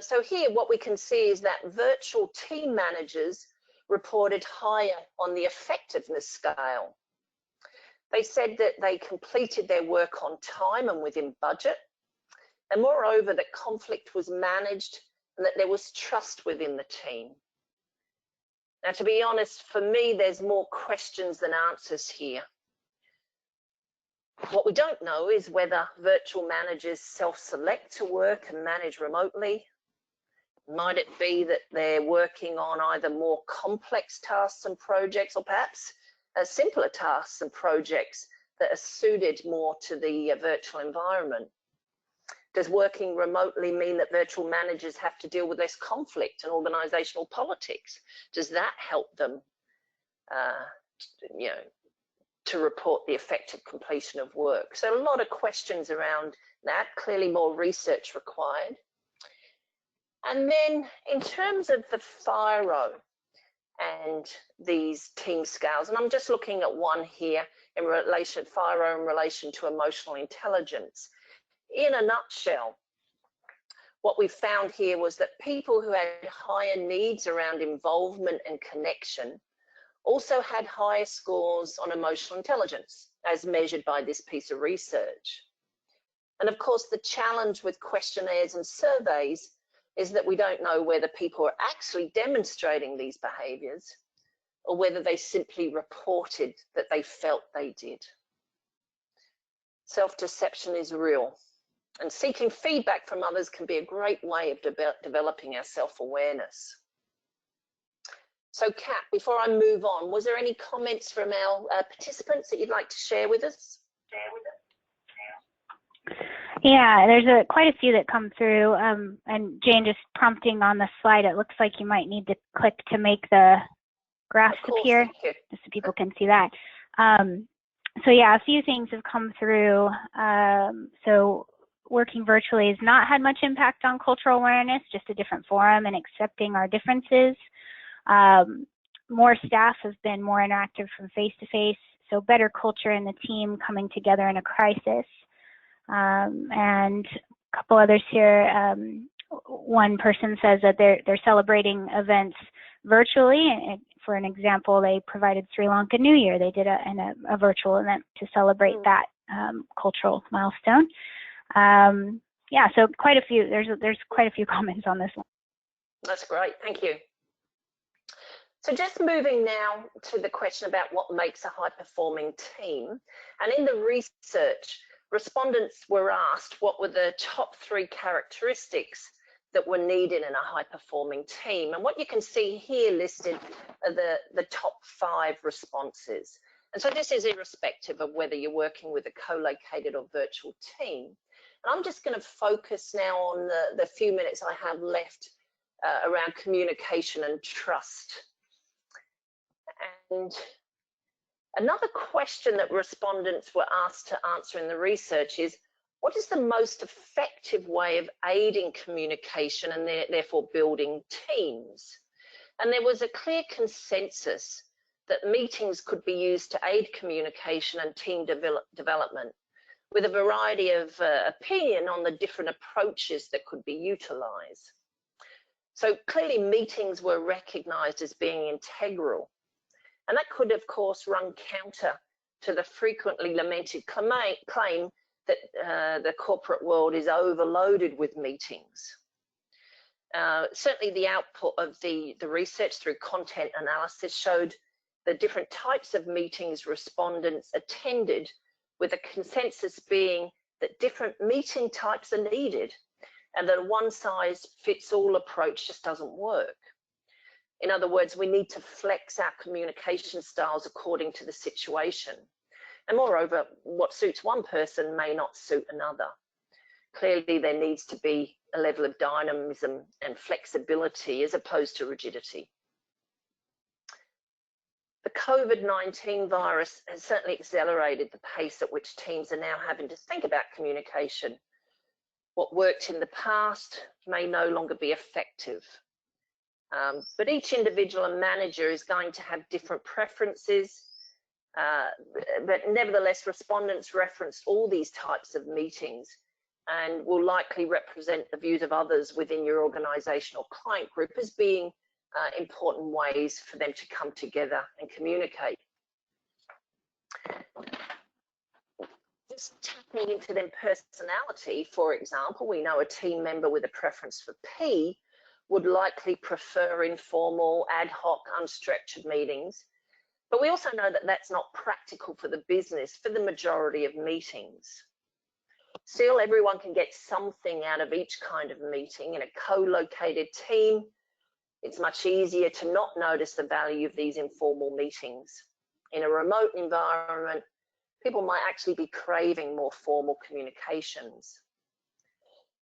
So here what we can see is that virtual team managers reported higher on the effectiveness scale. They said that they completed their work on time and within budget, and moreover that conflict was managed and that there was trust within the team. Now, to be honest, for me, there's more questions than answers here. What we don't know is whether virtual managers self-select to work and manage remotely. Might it be that they're working on either more complex tasks and projects, or perhaps simpler tasks and projects that are suited more to the virtual environment? Does working remotely mean that virtual managers have to deal with less conflict and organizational politics? Does that help them, to report the effective completion of work? So a lot of questions around that, clearly more research required. And then in terms of the FIRO and these team scales, and I'm just looking at one here in relation, FIRO in relation to emotional intelligence. In a nutshell, what we found here was that people who had higher needs around involvement and connection also had higher scores on emotional intelligence, as measured by this piece of research. And of course, the challenge with questionnaires and surveys is that we don't know whether people are actually demonstrating these behaviours or whether they simply reported that they felt they did. Self-deception is real, and seeking feedback from others can be a great way of developing our self-awareness. So Kat, before I move on, was there any comments from our participants that you'd like to share with us? Yeah, there's quite a few that come through, and Jane, just prompting on the slide, it looks like you might need to click to make the graphs appear, just so people can see that. So yeah, a few things have come through. So working virtually has not had much impact on cultural awareness, just a different forum and accepting our differences. More staff have been more interactive from face-to-face, so better culture in the team coming together in a crisis. And a couple others here, one person says that they're celebrating events virtually. And for an example, they provided Sri Lanka New Year. They did a virtual event to celebrate that cultural milestone. Yeah, so quite a few. There's quite a few comments on this one. That's great, thank you. So just moving now to the question about what makes a high-performing team. And in the research, respondents were asked what were the top 3 characteristics that were needed in a high-performing team. And what you can see here listed are the top 5 responses. And so this is irrespective of whether you're working with a co-located or virtual team. And I'm just going to focus now on the few minutes I have left around communication and trust. And another question that respondents were asked to answer in the research is, what is the most effective way of aiding communication and therefore building teams? And there was a clear consensus that meetings could be used to aid communication and team development, with a variety of opinion on the different approaches that could be utilised. So clearly meetings were recognised as being integral. And that could, of course, run counter to the frequently lamented claim that the corporate world is overloaded with meetings. Certainly the output of the research through content analysis showed the different types of meetings respondents attended, with a consensus being that different meeting types are needed and that a one-size-fits-all approach just doesn't work. In other words, we need to flex our communication styles according to the situation. And moreover, what suits one person may not suit another. Clearly, there needs to be a level of dynamism and flexibility as opposed to rigidity. The COVID-19 virus has certainly accelerated the pace at which teams are now having to think about communication. What worked in the past may no longer be effective. But each individual and manager is going to have different preferences, but nevertheless, respondents referenced all these types of meetings and will likely represent the views of others within your organisational client group as being important ways for them to come together and communicate. Just tapping into their personality, for example, we know a team member with a preference for P would likely prefer informal, ad hoc, unstructured meetings. But we also know that that's not practical for the business for the majority of meetings. Still, everyone can get something out of each kind of meeting. In a co-located team, it's much easier to not notice the value of these informal meetings. In a remote environment, people might actually be craving more formal communications.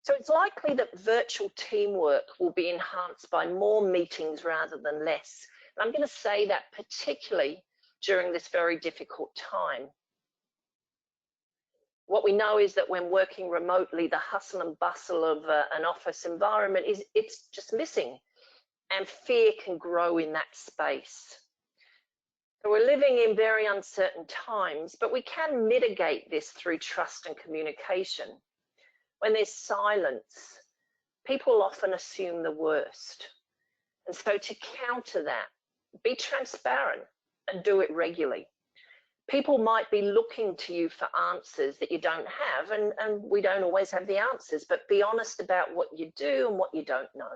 So it's likely that virtual teamwork will be enhanced by more meetings rather than less. And I'm going to say that particularly during this very difficult time. What we know is that when working remotely, the hustle and bustle of an office environment it's just missing, and fear can grow in that space. So we're living in very uncertain times, but we can mitigate this through trust and communication. When there's silence, people often assume the worst. And so to counter that, be transparent and do it regularly. People might be looking to you for answers that you don't have, and we don't always have the answers, but be honest about what you do and what you don't know.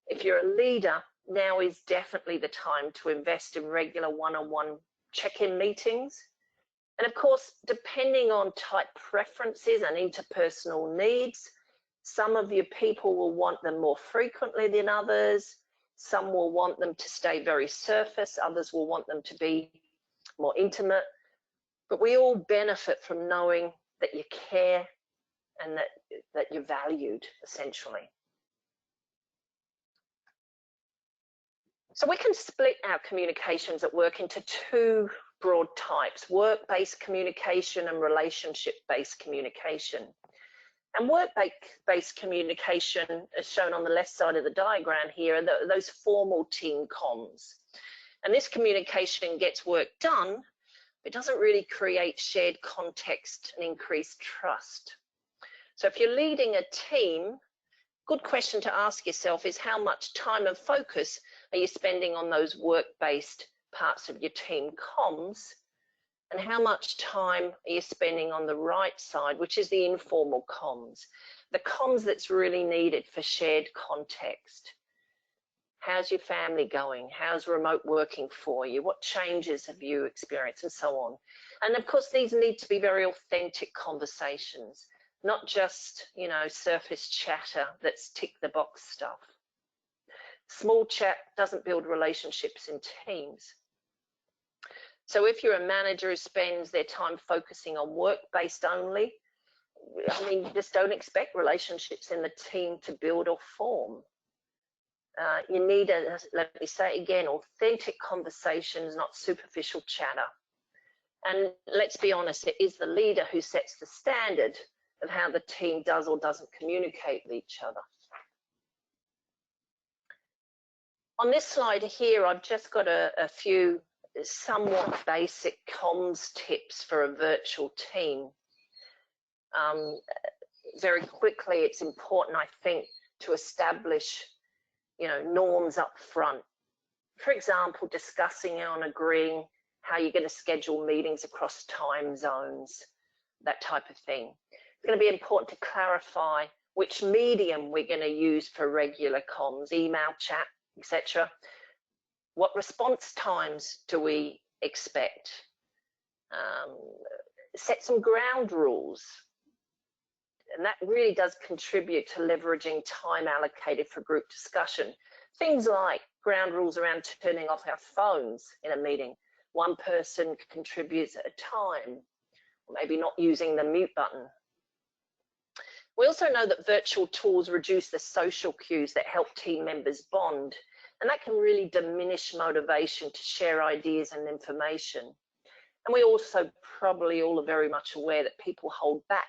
If you're a leader, now is definitely the time to invest in regular one-on-one check-in meetings. And of course, depending on type preferences and interpersonal needs, some of your people will want them more frequently than others. Some will want them to stay very surface. Others will want them to be more intimate. But we all benefit from knowing that you care and that you're valued, essentially. So we can split our communications at work into two broad types: work-based communication and relationship-based communication. And work-based communication, as shown on the left side of the diagram here, are those formal team comms. And this communication gets work done, but doesn't really create shared context and increased trust. So if you're leading a team, good question to ask yourself is, how much time and focus are you spending on those work-based parts of your team comms? And how much time are you spending on the right side, which is the informal comms, the comms that's really needed for shared context? How's your family going? How's remote working for you? What changes have you experienced, and so on? And of course, these need to be very authentic conversations, not just, surface chatter that's tick the box stuff. Small chat doesn't build relationships in teams. So if you're a manager who spends their time focusing on work-based only, just don't expect relationships in the team to build or form. You need, let me say again, authentic conversations, not superficial chatter. And let's be honest, it is the leader who sets the standard of how the team does or doesn't communicate with each other. On this slide here, I've just got a few somewhat basic comms tips for a virtual team. Very quickly, it's important, I think, to establish norms up front. For example, discussing and agreeing how you're going to schedule meetings across time zones, that type of thing. It's going to be important to clarify which medium we're going to use for regular comms, email, chat, etc. What response times do we expect? Set some ground rules. And that really does contribute to leveraging time allocated for group discussion. Things like ground rules around turning off our phones in a meeting. One person contributes at a time, or maybe not using the mute button. We also know that virtual tools reduce the social cues that help team members bond, and that can really diminish motivation to share ideas and information. And we also probably all are very much aware that people hold back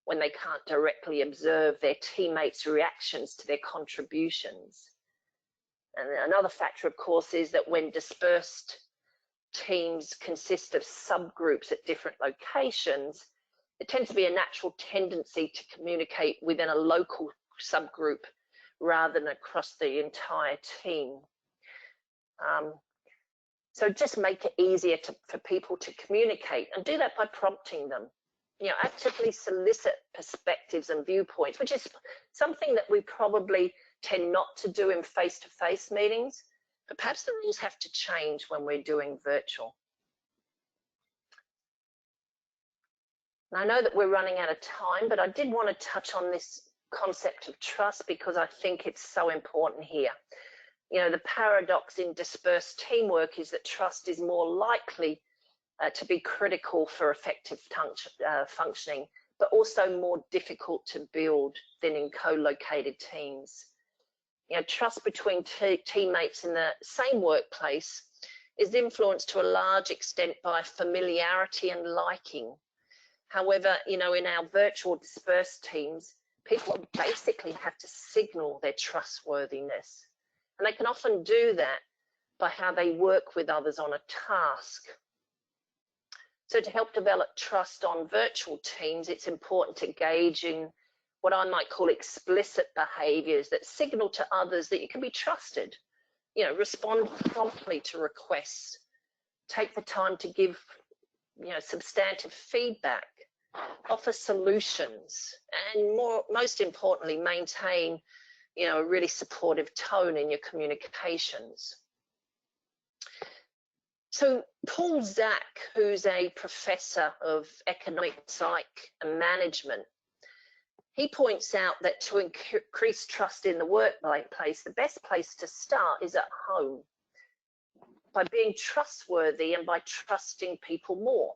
when they can't directly observe their teammates' reactions to their contributions. And another factor, of course, is that when dispersed teams consist of subgroups at different locations, there tends to be a natural tendency to communicate within a local subgroup rather than across the entire team. So just make it easier for people to communicate, and do that by prompting them. Actively solicit perspectives and viewpoints, which is something that we probably tend not to do in face-to-face meetings, but perhaps the rules have to change when we're doing virtual. And I know that we're running out of time, but I did want to touch on this concept of trust because I think it's so important here. You know, the paradox in dispersed teamwork is that trust is more likely to be critical for effective functioning, but also more difficult to build than in co-located teams. You know, trust between teammates in the same workplace is influenced to a large extent by familiarity and liking. However, you know, in our virtual dispersed teams, people basically have to signal their trustworthiness. And they can often do that by how they work with others on a task. So to help develop trust on virtual teams, it's important to engage in what I might call explicit behaviours that signal to others that you can be trusted. You know, respond promptly to requests, take the time to give, you know, substantive feedback, offer solutions, and most importantly, maintain, you know, a really supportive tone in your communications. So Paul Zak, who's a professor of economic psych and management, he points out that to increase trust in the workplace, the best place to start is at home, by being trustworthy and by trusting people more.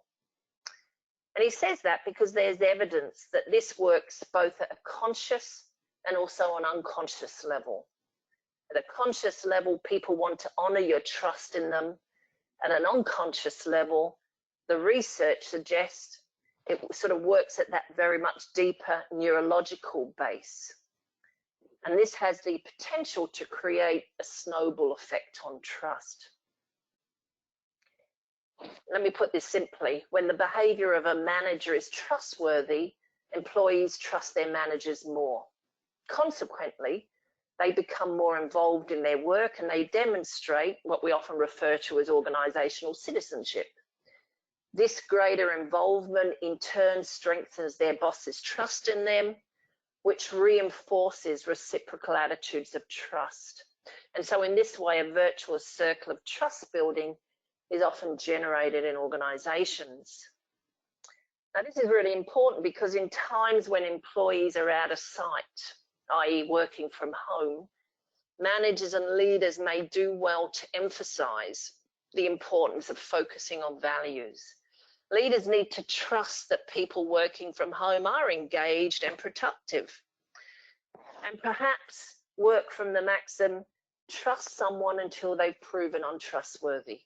And he says that because there's evidence that this works both at a conscious and also an unconscious level. At a conscious level, people want to honour your trust in them. At an unconscious level, the research suggests it sort of works at that very much deeper neurological base. And this has the potential to create a snowball effect on trust. Let me put this simply. When the behaviour of a manager is trustworthy, employees trust their managers more. Consequently, they become more involved in their work and they demonstrate what we often refer to as organisational citizenship. This greater involvement in turn strengthens their boss's trust in them, which reinforces reciprocal attitudes of trust. And so in this way, a virtuous circle of trust building is often generated in organisations. Now, this is really important because in times when employees are out of sight, i.e. working from home, managers and leaders may do well to emphasise the importance of focusing on values. Leaders need to trust that people working from home are engaged and productive, and perhaps work from the maxim, trust someone until they've proven untrustworthy.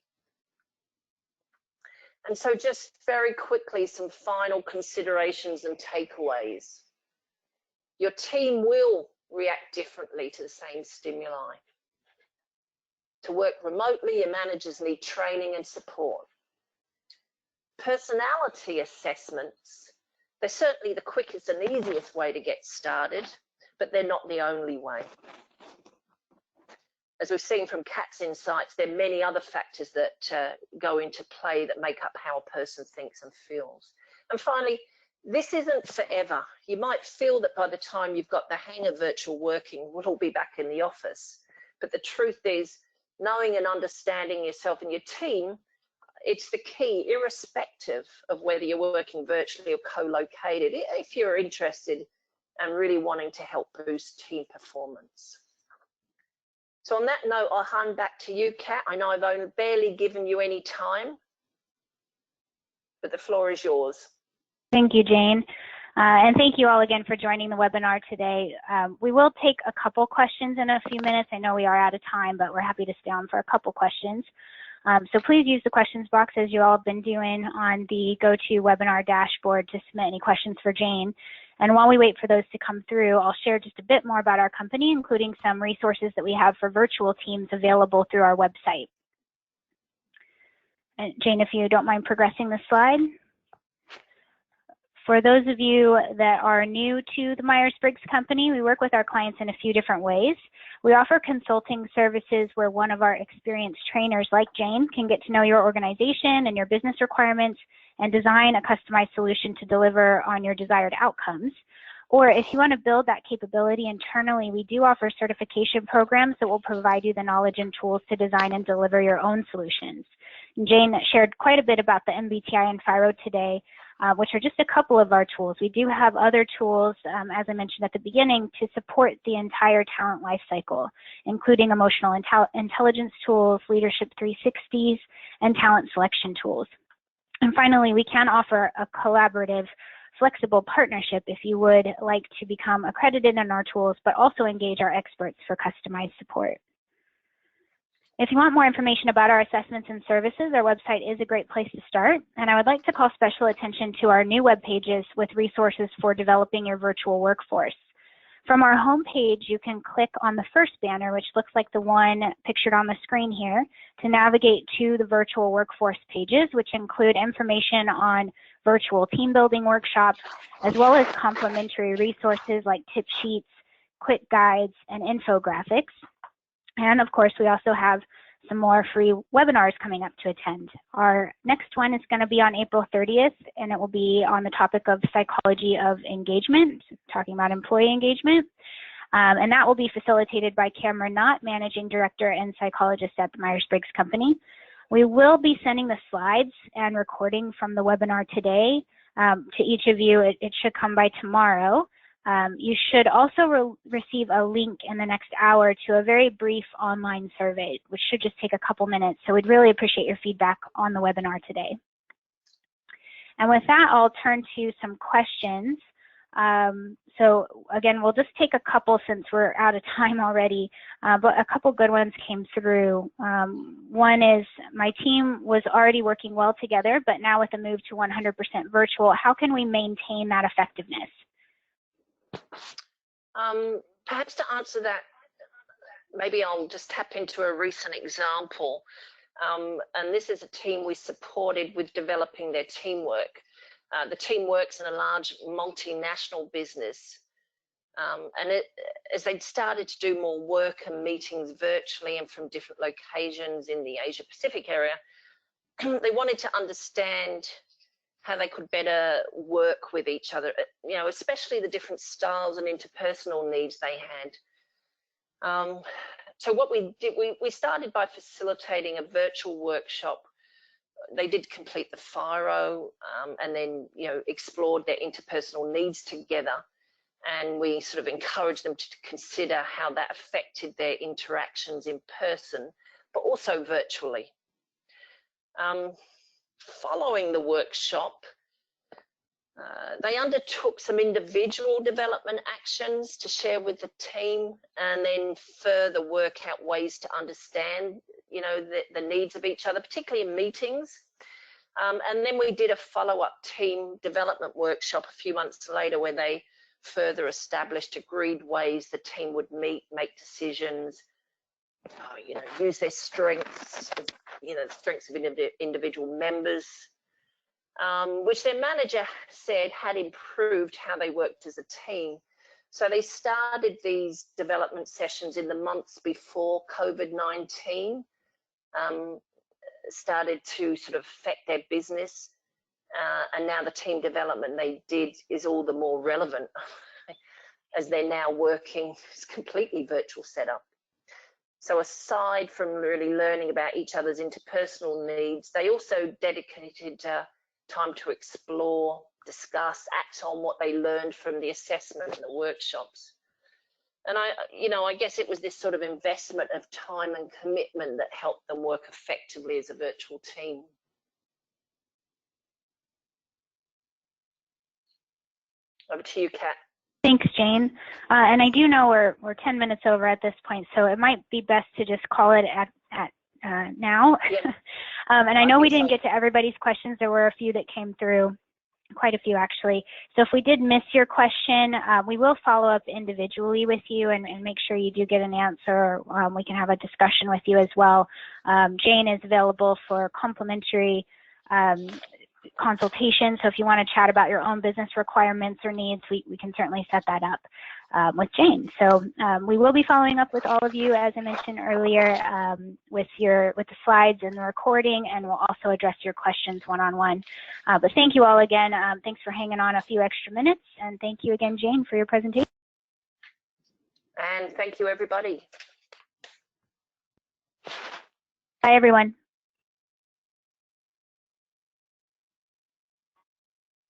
And so just very quickly, some final considerations and takeaways. Your team will react differently to the same stimuli. To work remotely, your managers need training and support. Personality assessments, they're certainly the quickest and easiest way to get started, but they're not the only way. As we've seen from Kat's insights, there are many other factors that go into play that make up how a person thinks and feels. And finally, this isn't forever. You might feel that by the time you've got the hang of virtual working, we'll all be back in the office. But the truth is, knowing and understanding yourself and your team, it's the key, irrespective of whether you're working virtually or co-located, if you're interested and really wanting to help boost team performance. So on that note, I'll hand back to you, Kat. I know I've only barely given you any time, but the floor is yours. Thank you, Jane. And thank you all again for joining the webinar today. We will take a couple questions in a few minutes. I know we are out of time, but we're happy to stay on for a couple questions. So please use the questions box as you all have been doing on the GoToWebinar dashboard to submit any questions for Jane. And while we wait for those to come through, I'll share just a bit more about our company, including some resources that we have for virtual teams available through our website. And Jane, if you don't mind progressing the slide. For those of you that are new to the Myers-Briggs company, we work with our clients in a few different ways. We offer consulting services where one of our experienced trainers like Jane can get to know your organization and your business requirements and design a customized solution to deliver on your desired outcomes. Or if you want to build that capability internally, we do offer certification programs that will provide you the knowledge and tools to design and deliver your own solutions. And Jane shared quite a bit about the MBTI and FIRO today, which are just a couple of our tools. We do have other tools, as I mentioned at the beginning, to support the entire talent lifecycle, including emotional intelligence tools, leadership 360s, and talent selection tools. And finally, we can offer a collaborative, flexible partnership if you would like to become accredited in our tools, but also engage our experts for customized support. If you want more information about our assessments and services, our website is a great place to start. And I would like to call special attention to our new web pages with resources for developing your virtual workforce. From our home page, you can click on the first banner, which looks like the one pictured on the screen here, to navigate to the virtual workforce pages, which include information on virtual team building workshops, as well as complementary resources like tip sheets, quick guides, and infographics. And of course, we also have some more free webinars coming up to attend. Our next one is going to be on April 30th, and it will be on the topic of psychology of engagement, talking about employee engagement. And that will be facilitated by Cameron Knott, Managing Director and Psychologist at the Myers-Briggs Company. We will be sending the slides and recording from the webinar today to each of you. It should come by tomorrow. You should also receive a link in the next hour to a very brief online survey, which should just take a couple minutes. So we'd really appreciate your feedback on the webinar today. And with that, I'll turn to some questions. So again, we'll just take a couple since we're out of time already, but a couple good ones came through. One is, my team was already working well together, but now with a move to 100% virtual, how can we maintain that effectiveness? Perhaps to answer that, maybe I'll just tap into a recent example. And this is a team we supported with developing their teamwork. The team works in a large multinational business. And as they'd started to do more work and meetings virtually and from different locations in the Asia Pacific area, they wanted to understand how they could better work with each other, you know, especially the different styles and interpersonal needs they had. So what we did, we started by facilitating a virtual workshop. They did complete the FIRO and then, you know, explored their interpersonal needs together. And we sort of encouraged them to consider how that affected their interactions in person, but also virtually. Following the workshop, they undertook some individual development actions to share with the team, and then further work out ways to understand, you know, the needs of each other, particularly in meetings. And then we did a follow-up team development workshop a few months later, where they further established agreed ways the team would meet, make decisions, you know, use their strengths, you know, the strengths of individual members, which their manager said had improved how they worked as a team. So they started these development sessions in the months before COVID-19 started to sort of affect their business. And now the team development they did is all the more relevant as they're now working completely virtual setup. So aside from really learning about each other's interpersonal needs, they also dedicated time to explore, discuss, act on what they learned from the assessment and the workshops. And I guess it was this sort of investment of time and commitment that helped them work effectively as a virtual team. Over to you, Kat. Thanks, Jane. And I do know we're 10 minutes over at this point, so it might be best to just call it at now. Yeah. And I know we didn't get to everybody's questions. There were a few that came through, quite a few actually. So if we did miss your question, we will follow up individually with you and make sure you do get an answer. We can have a discussion with you as well. Jane is available for complimentary consultation. So if you want to chat about your own business requirements or needs, we can certainly set that up with Jane. So we will be following up with all of you, as I mentioned earlier, with the slides and the recording, and we'll also address your questions one-on-one. But thank you all again. Thanks for hanging on a few extra minutes, and thank you again, Jane, for your presentation. And thank you, everybody. Bye, everyone.